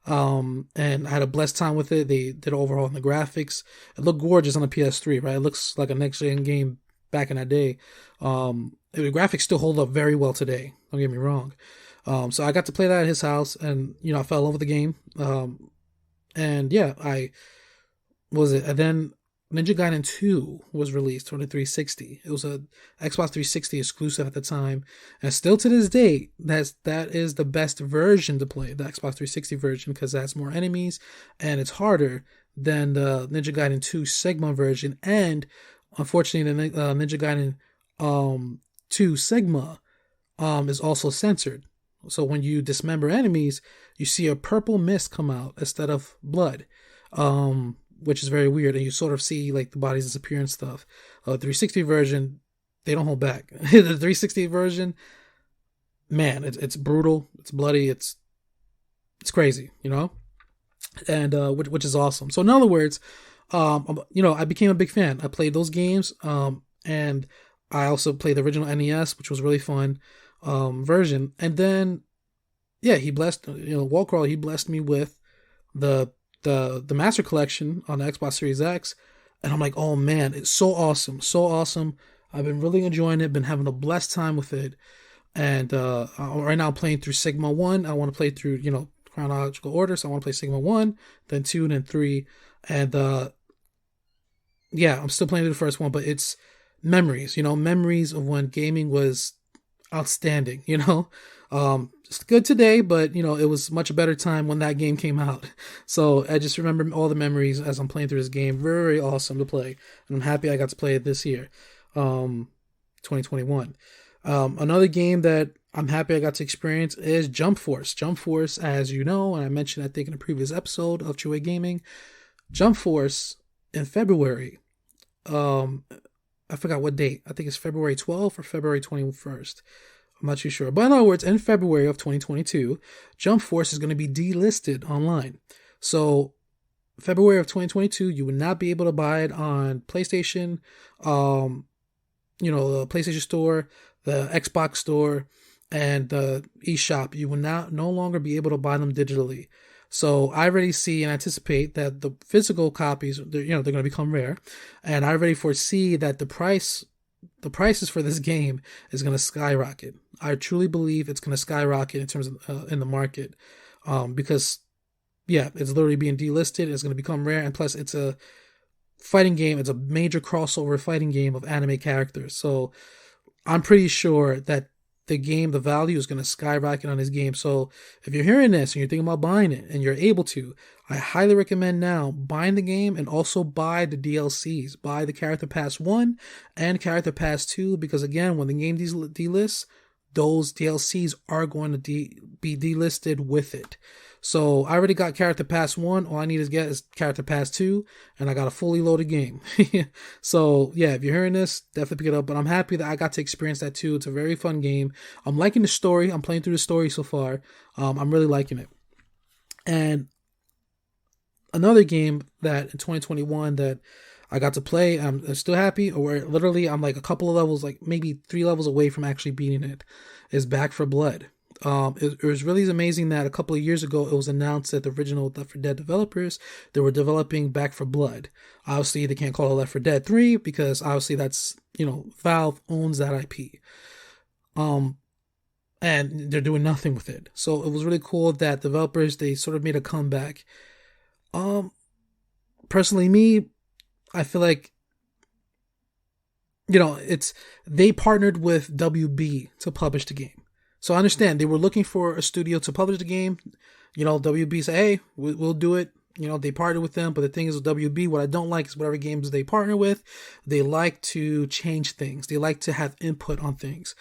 And I had a blessed time with it. They did an overhaul in the graphics. It looked gorgeous on the PS3, right? It looks like a next-gen game back in that day. The graphics still hold up very well today. Don't get me wrong. So I got to play that at his house, and I fell in love with the game. And yeah, and then Ninja Gaiden 2 was released on the 360. It was a Xbox 360 exclusive at the time, and still to this day, that is the best version to play, the Xbox 360 version, because it has more enemies and it's harder than the Ninja Gaiden 2 Sigma version. And unfortunately, the Ninja Gaiden 2 Sigma is also censored. So when you dismember enemies, you see a purple mist come out instead of blood. Which is very weird, and you sort of see like the bodies disappear and stuff. 360 version, they don't hold back. The 360 version, man, it's brutal, it's bloody, it's crazy, and which is awesome. So in other words, I became a big fan. I played those games, and I also played the original NES, which was really fun version. And then, yeah, he blessed, Wallcrawl, he blessed me with the Master Collection on the Xbox Series X, and I'm like, oh man, it's so awesome. I've been really enjoying it, been having a blessed time with it, and right now I'm playing through Sigma 1. I want to play through, chronological order, so I want to play Sigma 1, then 2, and then 3, and yeah, I'm still playing through the first one, but it's memories of when gaming was outstanding, it's good today, but it was a much better time when that game came out. So I just remember all the memories as I'm playing through this game. Very awesome to play, and I'm happy I got to play it this year, 2021. Another game that I'm happy I got to experience is Jump Force. Jump Force, as you know, and I mentioned I think in a previous episode of True Gaming, Jump Force in February. I forgot what date. I think it's February 12th or February 21st. I'm not too sure. But in other words, in February of 2022, Jump Force is going to be delisted online. So February of 2022, you would not be able to buy it on PlayStation, the PlayStation Store, the Xbox Store, and the eShop. You will no longer be able to buy them digitally. So I already see and anticipate that the physical copies, they're going to become rare, and I already foresee that the prices for this game is going to skyrocket. I truly believe it's going to skyrocket in terms of in the market, because it's literally being delisted. It's going to become rare, and plus it's a fighting game. It's a major crossover fighting game of anime characters. So I'm pretty sure that the value is going to skyrocket on this game. So if you're hearing this and you're thinking about buying it and you're able to, I highly recommend now buying the game and also buy the DLCs. Buy the Character Pass 1 and Character Pass 2, because again, when the game delists, those DLCs are going to be delisted with it. So I already got Character Pass 1. All I need to get is Character Pass 2, and I got a fully loaded game. So yeah, if you're hearing this, definitely pick it up. But I'm happy that I got to experience that too. It's a very fun game. I'm liking the story. I'm playing through the story so far. I'm really liking it. And another game that in 2021 that I got to play, I'm still happy, or literally I'm like a couple of levels, like maybe 3 levels away from actually beating it, is Back 4 Blood. It was really amazing that a couple of years ago it was announced that the original Left 4 Dead developers, they were developing Back 4 Blood. Obviously they can't call it Left 4 Dead 3 because obviously that's, Valve owns that IP. And they're doing nothing with it. So it was really cool that developers, they sort of made a comeback. Personally, I feel like, they partnered with WB to publish the game. So I understand they were looking for a studio to publish the game. WB said, hey, we'll do it. They partner with them, but the thing is with WB, what I don't like is whatever games they partner with, they like to change things. They like to have input on things.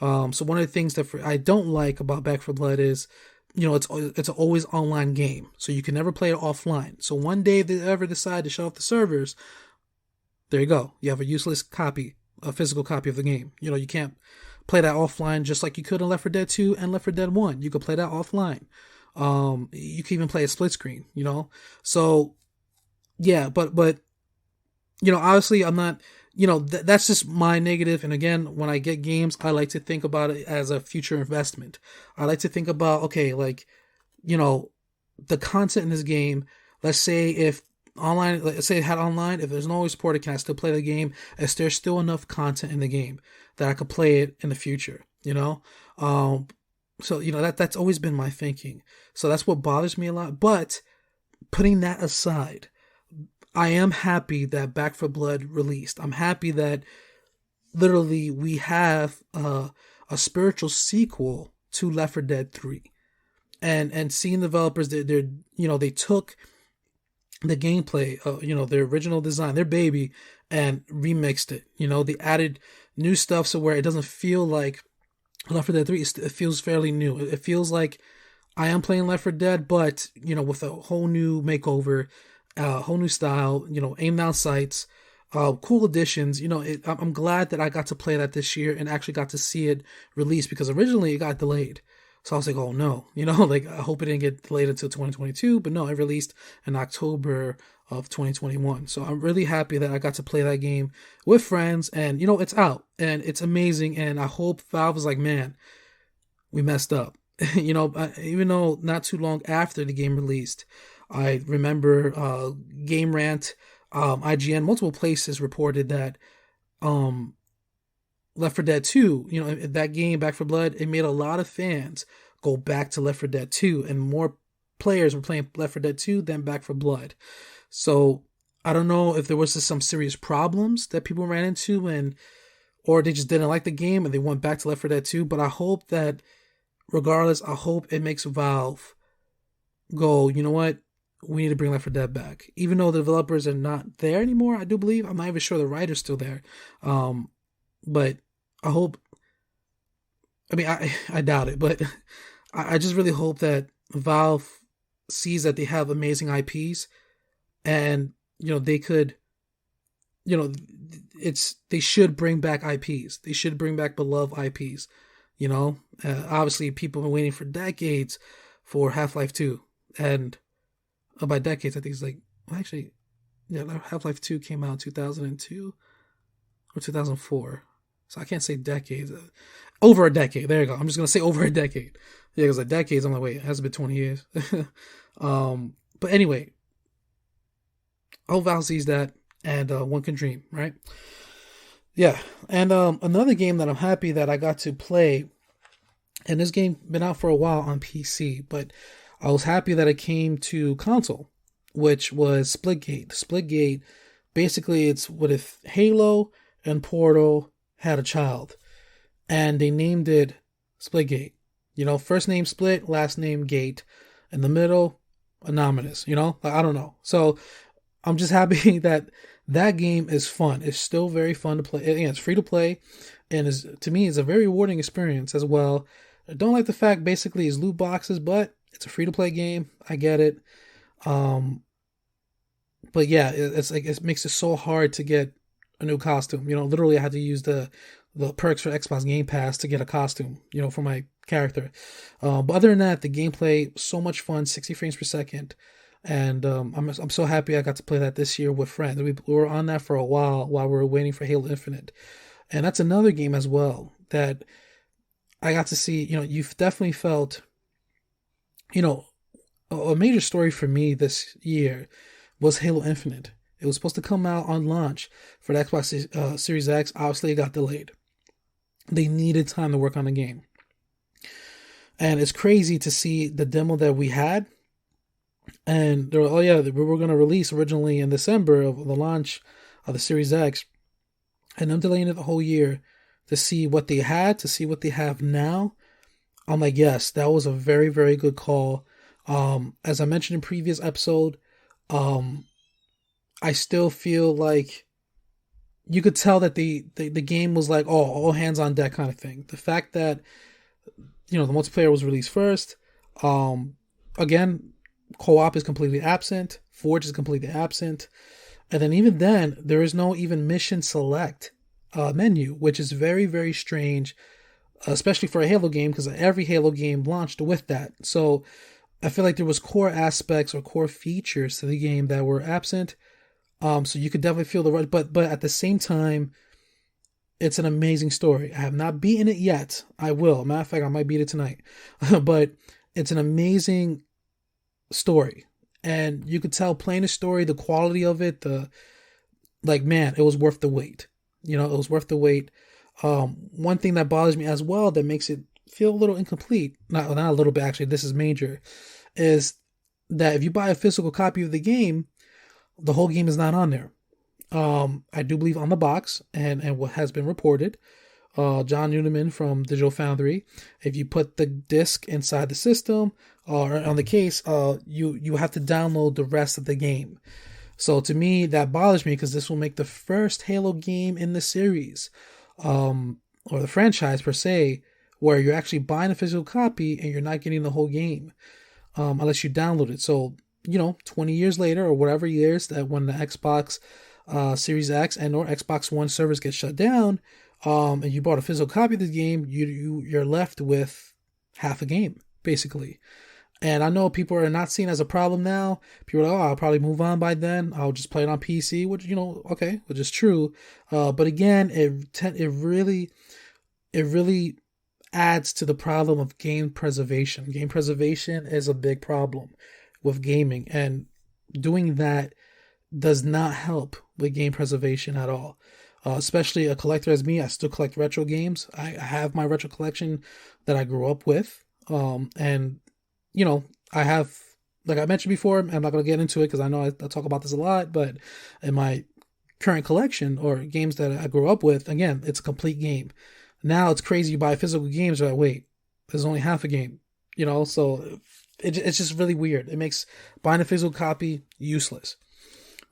So one of the things that I don't like about Back 4 Blood is, it's an always online game, so you can never play it offline. So one day if they ever decide to shut off the servers, there you go. You have a useless copy, a physical copy of the game. You can't play that offline just like you could in Left 4 Dead 2 and Left 4 Dead 1. You could play that offline. You can even play a split screen, So, yeah, but obviously I'm not, that's just my negative. And again, when I get games, I like to think about it as a future investment. I like to think about, okay, like, the content in this game, let's say if it had online, if there's no always support, can I still play the game? Is there still enough content in the game that I could play it in the future, So, that's always been my thinking. So that's what bothers me a lot. But putting that aside, I am happy that Back 4 Blood released. I'm happy that literally we have a spiritual sequel to Left 4 Dead 3. And seeing developers, they took the gameplay, their original design, their baby, and remixed it. They added new stuff so where it doesn't feel like Left 4 Dead 3, it feels fairly new. It feels like I am playing Left 4 Dead, but, with a whole new makeover, whole new style, aim down sights, cool additions. I'm glad that I got to play that this year and actually got to see it released, because originally it got delayed. So I was like, oh no, I hope it didn't get delayed until 2022, but no, it released in October of 2021. So I'm really happy that I got to play that game with friends, and it's out and it's amazing. And I hope Valve is like, man, we messed up. Even though not too long after the game released, I remember Game Rant, IGN, multiple places reported that Left 4 Dead 2, that game, Back 4 Blood, it made a lot of fans go back to Left 4 Dead 2, and more players were playing Left 4 Dead 2 than Back 4 Blood. So I don't know if there was just some serious problems that people ran into, or they just didn't like the game and they went back to Left 4 Dead 2. But I hope that, regardless, I hope it makes Valve go, you know what? We need to bring Left 4 Dead back. Even though the developers are not there anymore, I do believe. I'm not even sure the writer's still there. But I hope, I doubt it, but I just really hope that Valve sees that they have amazing IPs, and, they could, they should bring back IPs. They should bring back beloved IPs, obviously people have been waiting for decades for Half-Life 2, and by decades, I think it's like, well, actually, Half-Life 2 came out in 2002 or 2004. So I can't say decades. Over a decade. There you go. I'm just going to say over a decade. Yeah, because like decades, I'm like, wait, it has been 20 years. But anyway, I hope Val sees that, and one can dream, right? Yeah. And another game that I'm happy that I got to play, and this game been out for a while on PC, but I was happy that it came to console, which was Splitgate. Splitgate, basically, it's what if Halo and Portal had a child, and they named it Splitgate. First name Split, last name Gate, in the middle, Anonymous. I don't know. So I'm just happy that game is fun. It's still very fun to play. It's free to play, and to me, it's a very rewarding experience as well. I don't like the fact basically it's loot boxes, but it's a free to play game. I get it. But yeah, it's like, it makes it so hard to get a new costume. Literally I had to use the perks for Xbox Game Pass to get a costume, for my character. But other than that, the gameplay, so much fun, 60 frames per second. And I'm so happy I got to play that this year with friends. We were on that for a while we were waiting for Halo Infinite. And that's another game as well that I got to see. You've definitely felt, a major story for me this year was Halo Infinite. It was supposed to come out on launch for the Xbox Series X. Obviously, it got delayed. They needed time to work on the game. And it's crazy to see the demo that we had. And they were, we were going to release originally in December of the launch of the Series X. And I'm delaying it the whole year to see what they had, to see what they have now. I'm like, yes, that was a very, very good call. As I mentioned in previous episode, I still feel like you could tell that the game was like, oh, all hands on deck kind of thing. The fact that, the multiplayer was released first, again, co-op is completely absent, Forge is completely absent, and then even then, there is no even mission select menu, which is very, very strange, especially for a Halo game, because every Halo game launched with that. So I feel like there was core aspects or core features to the game that were absent. So you could definitely feel the rush, but at the same time, it's an amazing story. I have not beaten it yet. I will. Matter of fact, I might beat it tonight. But it's an amazing story, and you could tell playing the story, the quality of it, man, it was worth the wait. It was worth the wait. One thing that bothers me as well that makes it feel a little incomplete, not a little bit actually, this is major, is that if you buy a physical copy of the game, the whole game is not on there. I do believe on the box, and what has been reported, John Newman from Digital Foundry, if you put the disc inside the system or on the case, you have to download the rest of the game. So to me, that bothers me because this will make the first Halo game in the series, or the franchise per se, where you're actually buying a physical copy and you're not getting the whole game, unless you download it. So 20 years later or whatever years that when the Xbox Series X and or Xbox One servers get shut down, and you bought a physical copy of the game, you're left with half a game basically. And I know people are not seeing it as a problem now. People are like, oh, I'll probably move on by then. I'll just play it on PC, which okay, which is true. But again, it really adds to the problem of game preservation. Game preservation is a big problem with gaming, and doing that does not help with game preservation at all. Especially a collector as me, I still collect retro games. I have my retro collection that I grew up with, and I have, like I mentioned before, I'm not going to get into it because I know I talk about this a lot, but in my current collection or games that I grew up with, again, it's a complete game. Now it's crazy, you buy physical games, you're like, wait, there's only half a game, so it's just really weird. It makes buying a physical copy useless.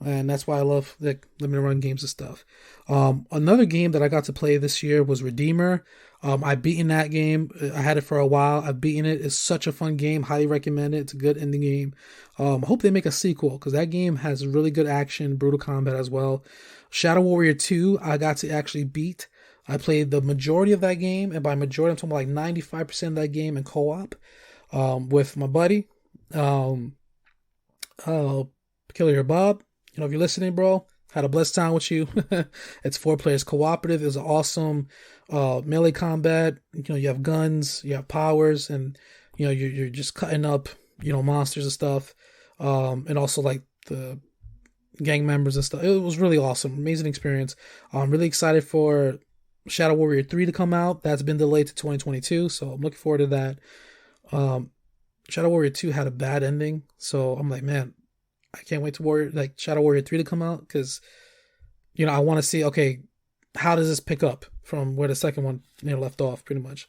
And that's why I love like limited run games and stuff. Another game that I got to play this year was Redeemer. I've beaten that game. I had it for a while. I've beaten it. It's such a fun game. Highly recommend it. It's a good ending game. I hope they make a sequel because that game has really good action, brutal combat as well. Shadow Warrior 2, I got to actually beat. I played the majority of that game, and by majority, I'm talking about like 95% of that game in co-op with my buddy, Killer Bob. If you're listening, bro, had a blessed time with you. It's 4 players cooperative. It was an awesome melee combat. You have guns, you have powers, and you're just cutting up monsters and stuff. And also like the gang members and stuff. It was really awesome, amazing experience. I'm really excited for Shadow Warrior 3 to come out. That's been delayed to 2022, so I'm looking forward to that. Shadow Warrior 2 had a bad ending, so I'm like, man, I can't wait to Shadow Warrior 3 to come out because, I want to see, okay, how does this pick up from where the second one left off, pretty much.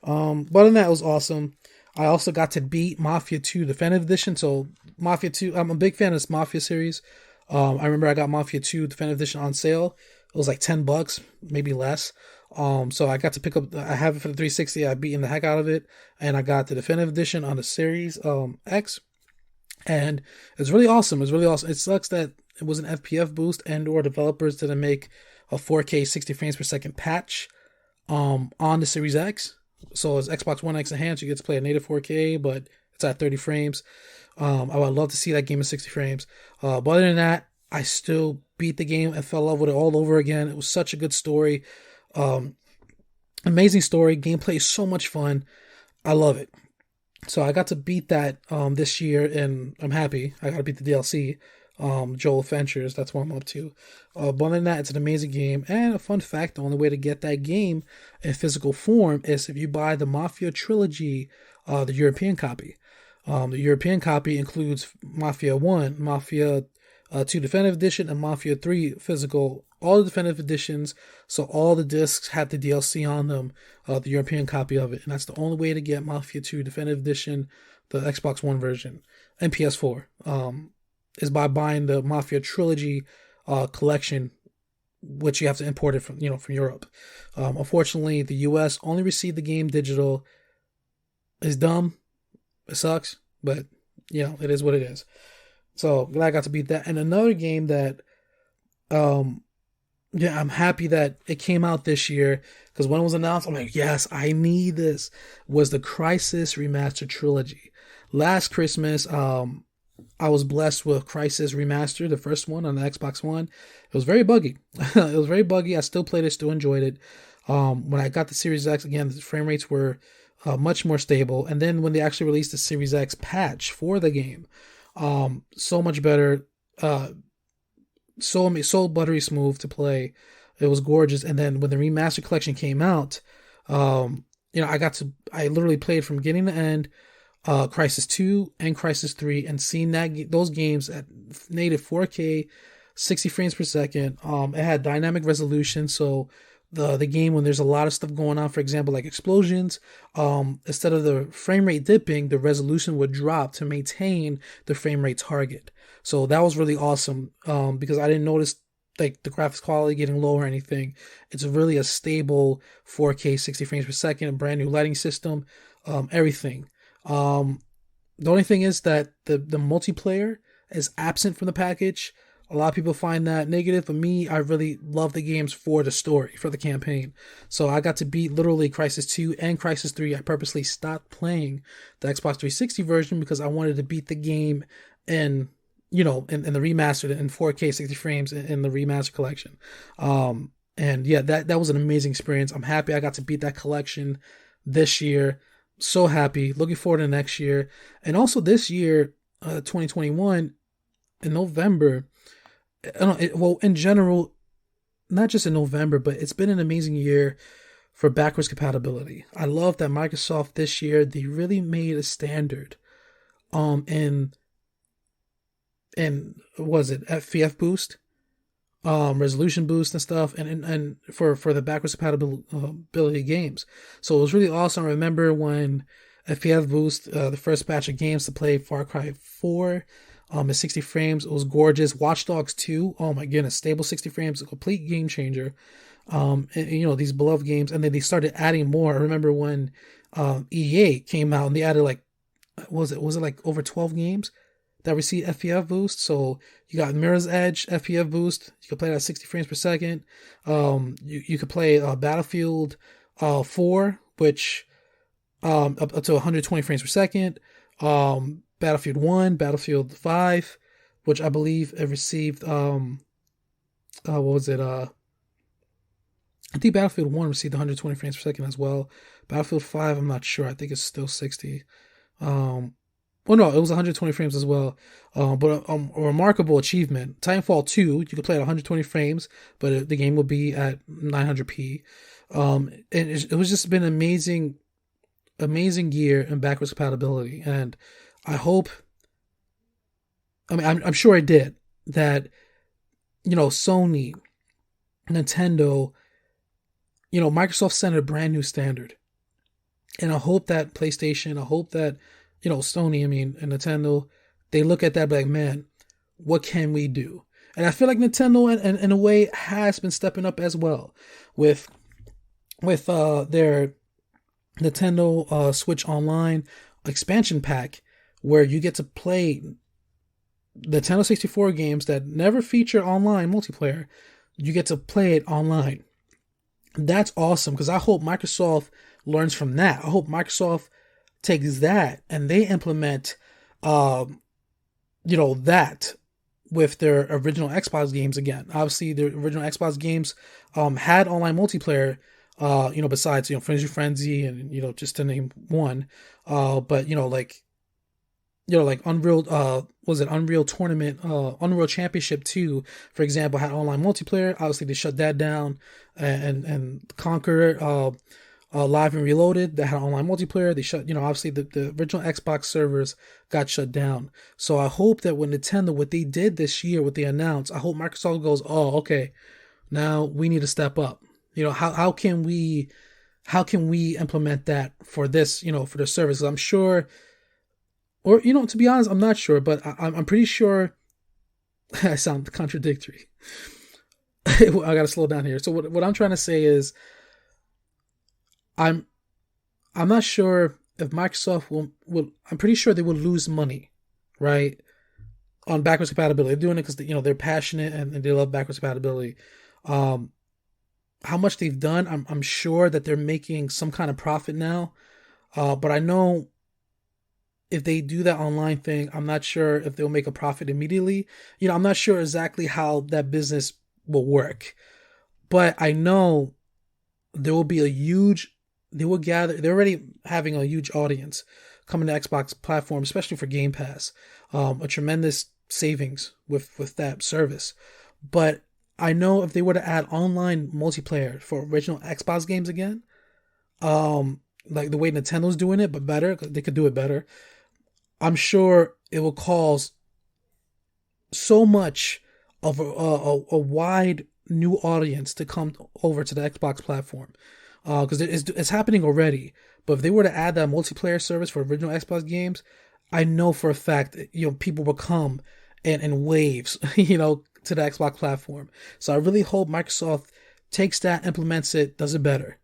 But other than that, it was awesome. I also got to beat Mafia 2 Definitive Edition. So Mafia 2, I'm a big fan of this Mafia series. I remember I got Mafia 2 Definitive Edition on sale. It was like $10, maybe less. So I got to pick up, I have it for the 360. I've beaten the heck out of it. And I got the Definitive Edition on the Series X. And it's really awesome. It's really awesome. It sucks that it was an FPF boost and or developers didn't make a 4K 60 frames per second patch on the Series X. So as Xbox One X enhanced, you get to play a native 4K, but it's at 30 frames. I would love to see that game in 60 frames. But other than that, I still beat the game and fell in love with it all over again. It was such a good story. Amazing story. Gameplay is so much fun. I love it. So I got to beat that this year, and I'm happy. I got to beat the DLC, Joel Ventures. That's what I'm up to. But other than that, it's an amazing game. And a fun fact, the only way to get that game in physical form is if you buy the Mafia Trilogy, the European copy. The European copy includes Mafia 1, Mafia 2 Definitive Edition, and Mafia 3 physical. All the Definitive Editions, so all the discs have the DLC on them, the European copy of it. And that's the only way to get Mafia 2 Definitive Edition, the Xbox One version, and PS4. is by buying the Mafia Trilogy collection, which you have to import it from Europe. Unfortunately, the US only received the game digital. It's dumb. It sucks, but it is what it is. So glad I got to beat that. And another game that, I'm happy that it came out this year, because when it was announced, I'm like, yes, I need this, was the Crysis Remastered Trilogy. Last Christmas, I was blessed with Crysis Remastered, the first one on the Xbox One. It was very buggy. It was very buggy. I still played it, still enjoyed it. When I got the Series X, again, the frame rates were much more stable. And then when they actually released the Series X patch for the game, so much better, so buttery smooth to play. It was gorgeous. And then when the Remastered Collection came out, I literally played from beginning to end, Crysis 2 and Crysis 3, and seeing those games at native 4K, 60 frames per second. It had dynamic resolution, so the game, when there's a lot of stuff going on, for example, like explosions, instead of the frame rate dipping, the resolution would drop to maintain the frame rate target. So that was really awesome, because I didn't notice like the graphics quality getting low or anything. It's really a stable 4K 60 frames per second, a brand new lighting system, everything. The only thing is that the multiplayer is absent from the package. A lot of people find that negative, but me, I really love the games for the story, for the campaign. So I got to beat literally Crysis 2 and Crysis 3. I purposely stopped playing the Xbox 360 version because I wanted to beat the game in the remastered in 4K 60 frames in the remastered collection. And yeah, that was an amazing experience. I'm happy I got to beat that collection this year. So happy. Looking forward to next year. And also this year, 2021, in November, in general, not just in November, but it's been an amazing year for backwards compatibility. I love that Microsoft this year, they really made a standard in was it FPF boost, resolution boost and stuff, and for the backwards compatibility games. So it was really awesome. I remember when FPF boost, the first batch of games to play Far Cry 4, at 60 frames, it was gorgeous. Watch Dogs 2, oh my goodness, stable 60 frames, a complete game changer. These beloved games, and then they started adding more. I remember when EA came out and they added was it like over 12 games that received FPF boost. So you got Mirror's Edge FPF boost. You could play that at 60 frames per second. You could play Battlefield 4, which up to 120 frames per second. Battlefield 1, Battlefield 5, which I believe it received, what was it? I think Battlefield 1 received 120 frames per second as well. Battlefield 5, I'm not sure. I think it's still 60. No, it was 120 frames as well. But a remarkable achievement. Titanfall 2, you could play at 120 frames, but the game would be at 900p. And it was just been amazing year in backwards compatibility. And I hope, I'm sure it did, that, Sony, Nintendo, Microsoft set a brand new standard. And I hope that PlayStation, I hope that, Sony, and Nintendo, they look at that and be like, man, what can we do? And I feel like Nintendo, in a way, has been stepping up as well with their Nintendo Switch Online expansion pack, where you get to play the Nintendo 64 games that never feature online multiplayer. You get to play it online. That's awesome, because I hope Microsoft learns from that. I hope Microsoft takes that and they implement, that with their original Xbox games again. Obviously, the original Xbox games had online multiplayer, besides, Frenzy, and, just to name one. But, like Unreal, Unreal Tournament, Unreal Championship 2, for example, had online multiplayer. Obviously, they shut that down, and Conquer, Live and Reloaded, that had online multiplayer. They shut, obviously the original Xbox servers got shut down. So I hope that when Nintendo, what they did this year, what they announced, I hope Microsoft goes, oh, okay, now we need to step up. How can we implement that for this, for the service? I'm sure. Or, to be honest, I'm not sure, but I'm pretty sure I sound contradictory. I gotta slow down here. So what I'm trying to say is, I'm not sure if Microsoft will. I'm pretty sure they will lose money, right, on backwards compatibility. They're doing it because they're passionate and they love backwards compatibility. How much they've done, I'm sure that they're making some kind of profit now. But I know if they do that online thing, I'm not sure if they'll make a profit immediately. I'm not sure exactly how that business will work. But I know there will be they will gather, they're already having a huge audience coming to Xbox platform, especially for Game Pass. A tremendous savings with that service. But I know if they were to add online multiplayer for original Xbox games again, like the way Nintendo's doing it, but better, 'cause they could do it better, I'm sure it will cause so much of a wide new audience to come over to the Xbox platform. Because it's happening already. But if they were to add that multiplayer service for original Xbox games, I know for a fact that, people will come in waves, to the Xbox platform. So I really hope Microsoft takes that, implements it, does it better,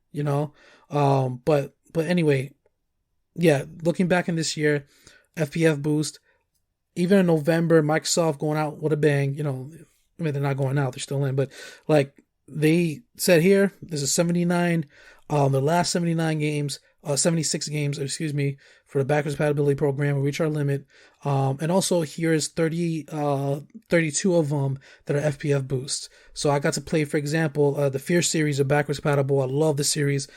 But anyway, yeah, looking back in this year, FPF boost, even in November, Microsoft going out with a bang, I mean, they're not going out, they're still in, but like they said here, this is 79, the last 79 games, 76 games, excuse me, for the backwards compatibility program will reach our limit. And also here's 32 of them that are FPF boosts. So I got to play, for example, the Fear series of backwards compatible. I love the series.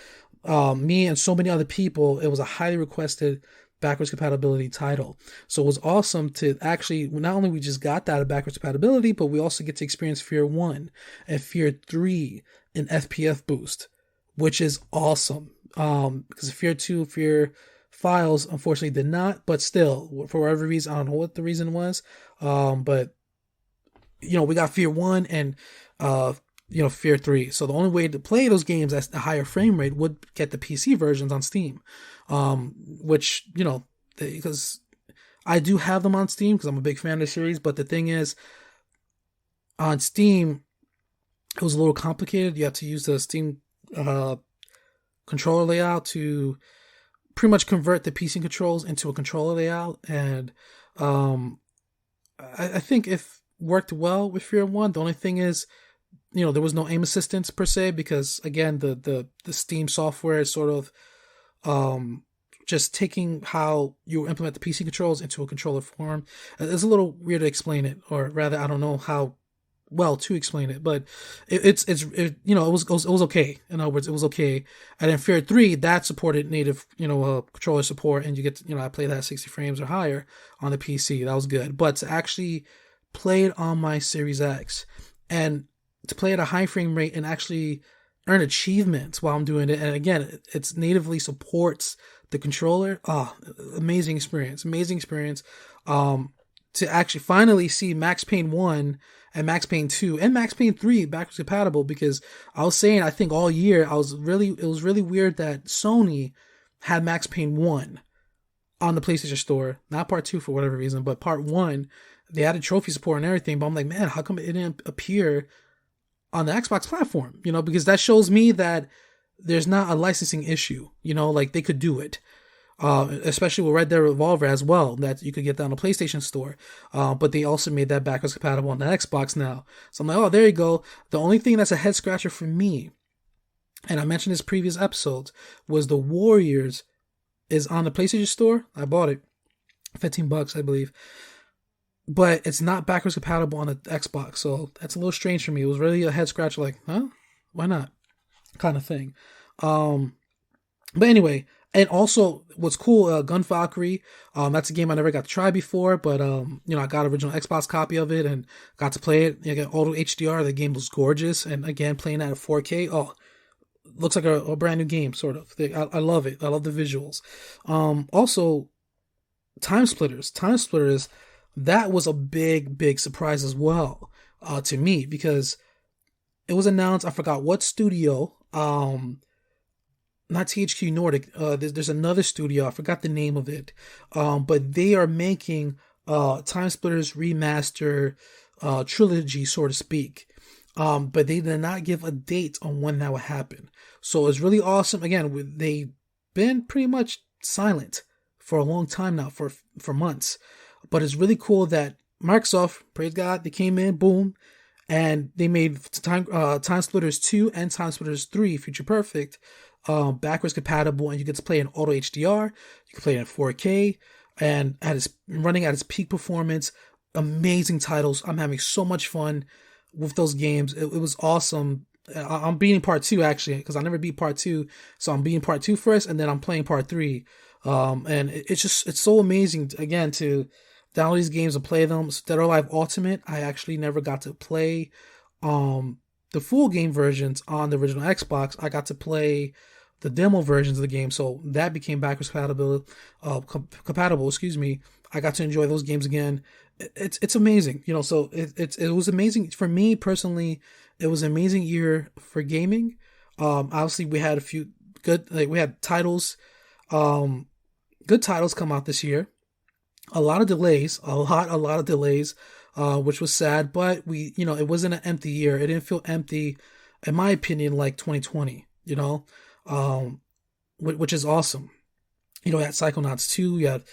Me and so many other people, it was a highly requested backwards compatibility title. So it was awesome to actually, not only we just got that backwards compatibility, but we also get to experience Fear 1 and Fear 3 in FPF boost, which is awesome. Because Fear 2, Fear Files, unfortunately did not, but still, for whatever reason, I don't know what the reason was. But we got Fear 1 and, Fear 3. So the only way to play those games at a higher frame rate would get the PC versions on Steam. Which, because I do have them on Steam because I'm a big fan of the series, but the thing is, on Steam, it was a little complicated. You have to use the Steam controller layout to pretty much convert the PC controls into a controller layout, and I think it worked well with Fear 1. The only thing is, there was no aim assistance per se, because again, the Steam software is sort of just taking how you implement the PC controls into a controller form. It's a little weird to explain it, or rather, I don't know how well to explain it, but it was okay. In other words, it was okay. And in Fear 3, that supported native, controller support, and you get, I played that at 60 frames or higher on the PC. That was good. But to actually play it on my Series X and to play at a high frame rate and actually earn achievements while I'm doing it, and again, it's natively supports the controller. Amazing experience. To actually finally see Max Payne 1 and Max Payne 2 and Max Payne 3 backwards compatible, because I was saying, I think all year, it was really weird that Sony had Max Payne 1 on the PlayStation Store, not part 2 for whatever reason, but part 1, they added trophy support and everything, but I'm like, man, how come it didn't appear on the Xbox platform? Because that shows me that there's not a licensing issue, like they could do it. Especially with Red Dead Revolver as well, that you could get that on the PlayStation Store. But they also made that backwards compatible on the Xbox now. So I'm like, oh, there you go. The only thing that's a head scratcher for me, and I mentioned this previous episodes, was the Warriors is on the PlayStation Store. I bought it. $15, I believe. But it's not backwards compatible on the Xbox. So that's a little strange for me. It was really a head scratcher, like, huh? Why not? Kind of thing. But anyway, and also, what's cool, Gun Valkyrie, that's a game I never got to try before, but, I got an original Xbox copy of it and got to play it. I got auto HDR, the game was gorgeous, and again, playing that at 4K, looks like a brand new game, sort of. I love it. I love the visuals. Also, Time Splitters, that was a big surprise as well, to me, because it was announced, I forgot what studio, not THQ Nordic, there's another studio, I forgot the name of it, but they are making Time Splitters Remaster trilogy, so to speak. But they did not give a date on when that would happen. So it's really awesome. Again, they've been pretty much silent for a long time now, for months. But it's really cool that Microsoft, praise God, they came in, boom, and they made Time Splitters 2 and Time Splitters 3 Future Perfect backwards compatible, and you get to play in auto HDR. You can play it in 4K, and running at its peak performance. Amazing titles. I'm having so much fun with those games. It was awesome. I'm beating part 2 actually, because I never beat part 2, so I'm beating part 2 first, and then I'm playing part 3. And it's so amazing again to download these games and play them. Dead or Alive Ultimate, I actually never got to play the full game versions on the original Xbox. I got to play the demo versions of the game, so that became backwards compatible. Excuse me. I got to enjoy those games again. It's amazing, So it was amazing for me personally. It was an amazing year for gaming. Obviously we had a few we had titles, good titles come out this year. A lot of delays, which was sad, but it wasn't an empty year. It didn't feel empty, in my opinion, like 2020, which is awesome. You had Psychonauts 2, you had,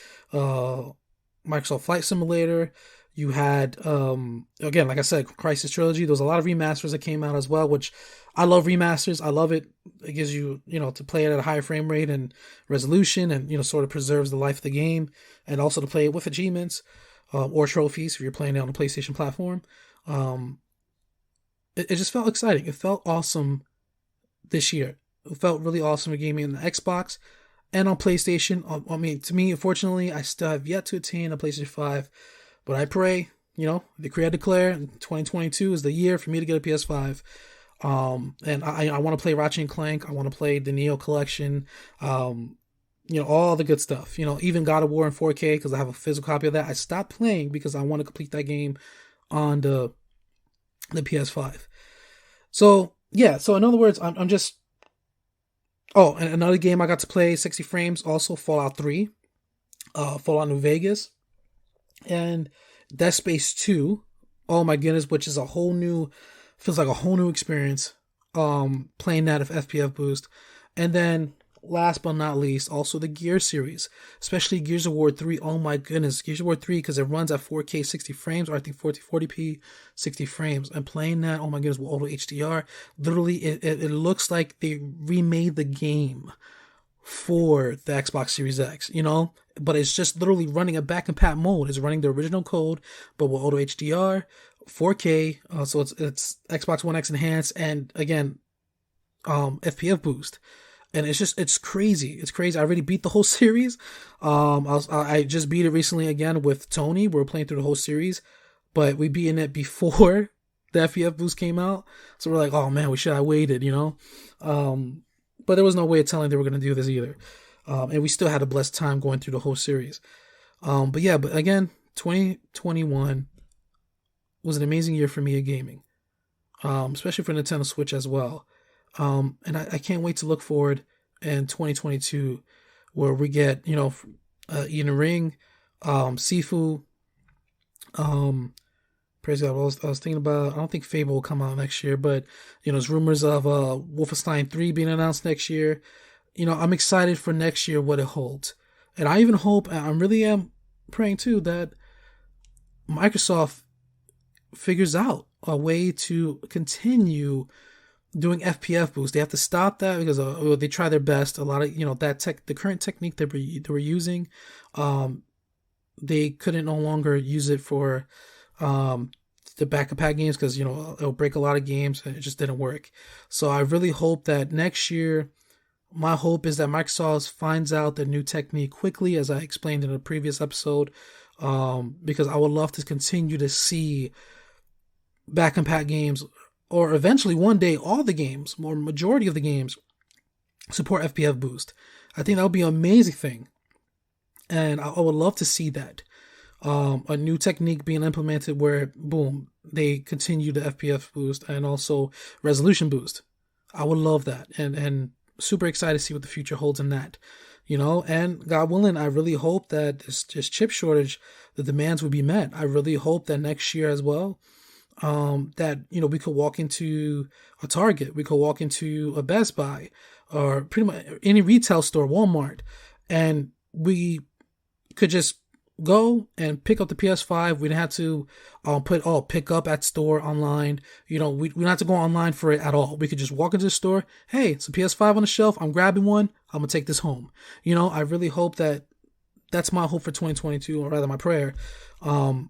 Microsoft Flight Simulator, you had, again, like I said, Crisis Trilogy. There was a lot of remasters that came out as well, which I love remasters. I love it. It gives you, to play it at a higher frame rate and resolution, and, sort of preserves the life of the game, and also to play it with achievements, or trophies if you're playing it on a PlayStation platform. It just felt exciting. It felt awesome this year. It felt really awesome gaming on the Xbox and on PlayStation. I mean, to me, unfortunately, I still have yet to attain a PlayStation 5, but I pray, decree I declare, 2022 is the year for me to get a PS5. And I want to play Ratchet and Clank. I want to play the Neo Collection. All the good stuff. Even God of War in 4K, because I have a physical copy of that. I stopped playing because I want to complete that game on the PS5. So yeah. So in other words, I'm just. Oh, and another game I got to play 60 frames. Also, Fallout 3, Fallout New Vegas, and Dead Space 2. Oh my goodness, which is feels like a whole new experience. Playing that with FPS boost, and then last but not least, also the Gears series, especially Gears of War 3. Oh my goodness, Gears of War 3, because it runs at 4K 60 frames, or I think 40p 60 frames. And playing that, oh my goodness, with auto HDR, literally it looks like they remade the game for the Xbox Series X, but it's just literally running a back compat mode. It's running the original code, but with auto HDR, 4K, so it's Xbox One X enhanced, and again, FPS boost. And it's crazy. It's crazy. I already beat the whole series. I just beat it recently again with Tony. We were playing through the whole series, but we beaten it before the FPS boost came out. So we're like, oh man, we should have waited, But there was no way of telling they were going to do this either. And we still had a blessed time going through the whole series. But again, 2021 was an amazing year for me at gaming, especially for Nintendo Switch as well. And I can't wait to look forward in 2022, where we get, Eden Ring, Sifu, praise God. I was thinking about, I don't think Fable will come out next year, but, there's rumors of, Wolfenstein 3 being announced next year. I'm excited for next year, what it holds. And I even hope, and I really am praying too, that Microsoft figures out a way to continue doing FPS boost. They have to stop that because they try their best. A lot of the current technique they were using, they couldn't no longer use it for the back compat games because it'll break a lot of games and it just didn't work. So I really hope that next year, my hope is that Microsoft finds out the new technique quickly, as I explained in a previous episode, because I would love to continue to see back compat games, or eventually one day all the games, or majority of the games, support FPS boost. I think that would be an amazing thing. And I would love to see that. A new technique being implemented where, boom, they continue the FPS boost and also resolution boost. I would love that. And super excited to see what the future holds in that. and God willing, I really hope that this chip shortage, the demands will be met. I really hope that next year as well, that, we could walk into a Target, we could walk into a Best Buy, or pretty much any retail store, Walmart, and we could just go and pick up the PS5. We didn't have to pick up at store online. We don't have to go online for it at all. We could just walk into the store. Hey, it's a PS5 on the shelf. I'm grabbing one. I'm gonna take this home. I really hope that's my hope for 2022, or rather my prayer. And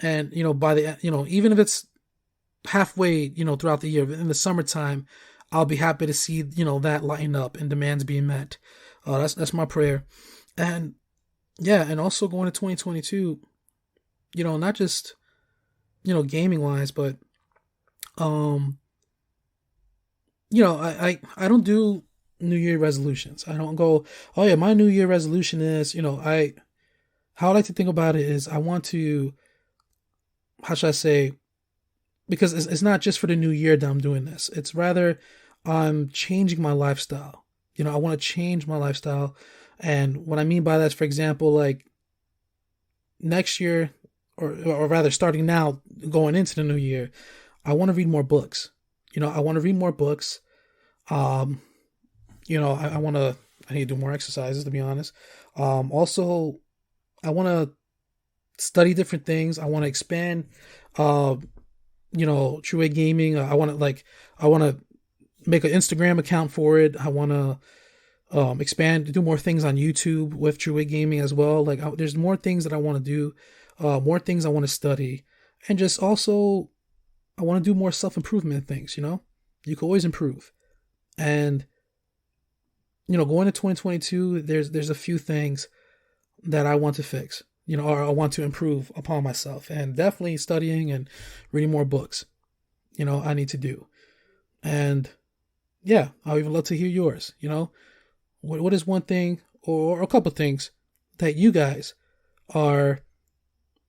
by the even if it's halfway, throughout the year, in the summertime, I'll be happy to see that lighten up and demands being met. That's my prayer. And yeah, and also going to 2022, not just, gaming wise, but, I don't do New Year resolutions. I don't go, oh yeah, my New Year resolution is, how I like to think about it is I want to, how should I say, because it's not just for the new year that I'm doing this. It's rather I'm changing my lifestyle. I want to change my lifestyle. And what I mean by that is, for example, like next year, or rather starting now, going into the new year, I want to read more books. I want to read more books. I need to do more exercises, to be honest. Also, I want to study different things. I want to expand, True Gaming. I want to make an Instagram account for it. I want to expand, do more things on YouTube with True Gaming as well. There's more things that I want to do, more things I want to study, and just also I want to do more self-improvement things. You can always improve. And going to 2022, there's a few things that I want to fix, or I want to improve upon myself, and definitely studying and reading more books, I need to do. And yeah, I'll even love to hear yours. What is one thing or a couple things that you guys are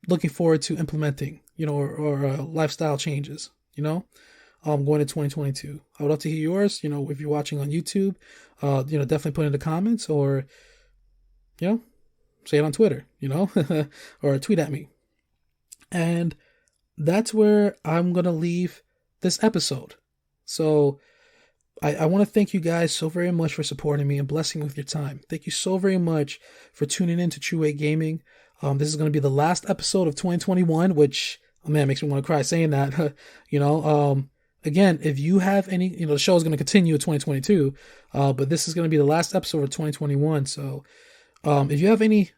looking forward to implementing, or lifestyle changes, going to 2022? I would love to hear yours. If you're watching on YouTube, definitely put in the comments, or, say it on Twitter, or tweet at me. And that's where I'm going to leave this episode. So I want to thank you guys so very much for supporting me and blessing me with your time. Thank you so very much for tuning in to True Gaming. This is going to be the last episode of 2021, which, makes me want to cry saying that. Again, if you have any, the show is going to continue in 2022, but this is going to be the last episode of 2021. So if you have any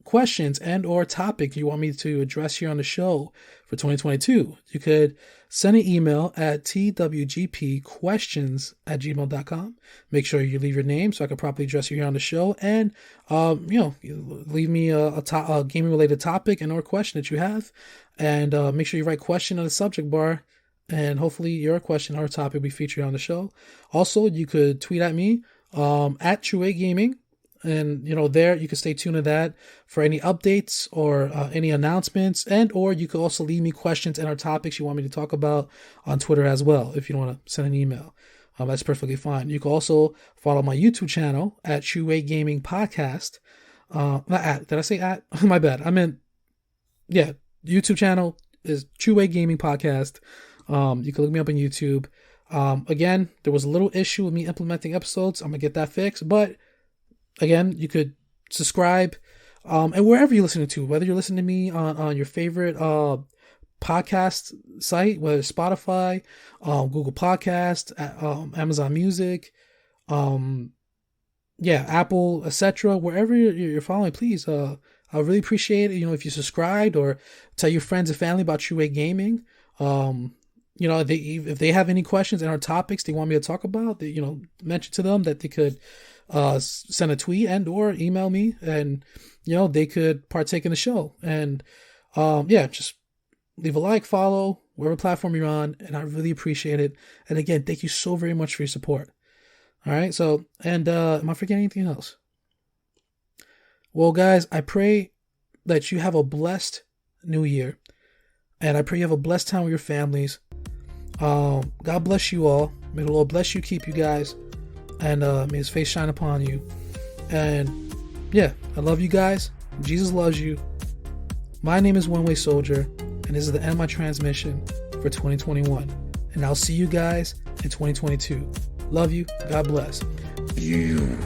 questions and or topic you want me to address here on the show for 2022, you could send an email at twgpquestions@gmail.com. Make sure you leave your name so I can properly address you here on the show, and leave me a gaming related topic and or question that you have, and make sure you write question on the subject bar, and hopefully your question or topic will be featured on the show. Also, you could tweet at me at True Gaming. And, there you can stay tuned to that for any updates or any announcements, and or you could also leave me questions and our topics you want me to talk about on Twitter as well. If you don't want to send an email, that's perfectly fine. You can also follow my YouTube channel at True Gaming Podcast. Not at, did I say at? My bad. I meant, yeah, YouTube channel is True Gaming Podcast. You can look me up on YouTube. Again, there was a little issue with me implementing episodes. I'm going to get that fixed, but again, you could subscribe, and wherever you're listening to, whether you're listening to me on your favorite podcast site, whether it's Spotify, Google Podcast, Amazon Music, Apple, etc. Wherever you're following, please, I really appreciate it. If you subscribed, or tell your friends and family about True Gaming. If they have any questions and or topics they want me to talk about, mention to them that they could send a tweet and or email me, and they could partake in the show. And just leave a like, follow whatever platform you're on, and I really appreciate it. And again, thank you so very much for your support. All right, so, and am I forgetting anything else? Well, guys, I pray that you have a blessed new year, and I pray you have a blessed time with your families. God bless you all. May the Lord bless you, keep you guys, and may his face shine upon you. And yeah, I love you guys. Jesus loves you. My name is OneWaySoldier, and this is the end of my transmission for 2021. And I'll see you guys in 2022. Love you. God bless. You.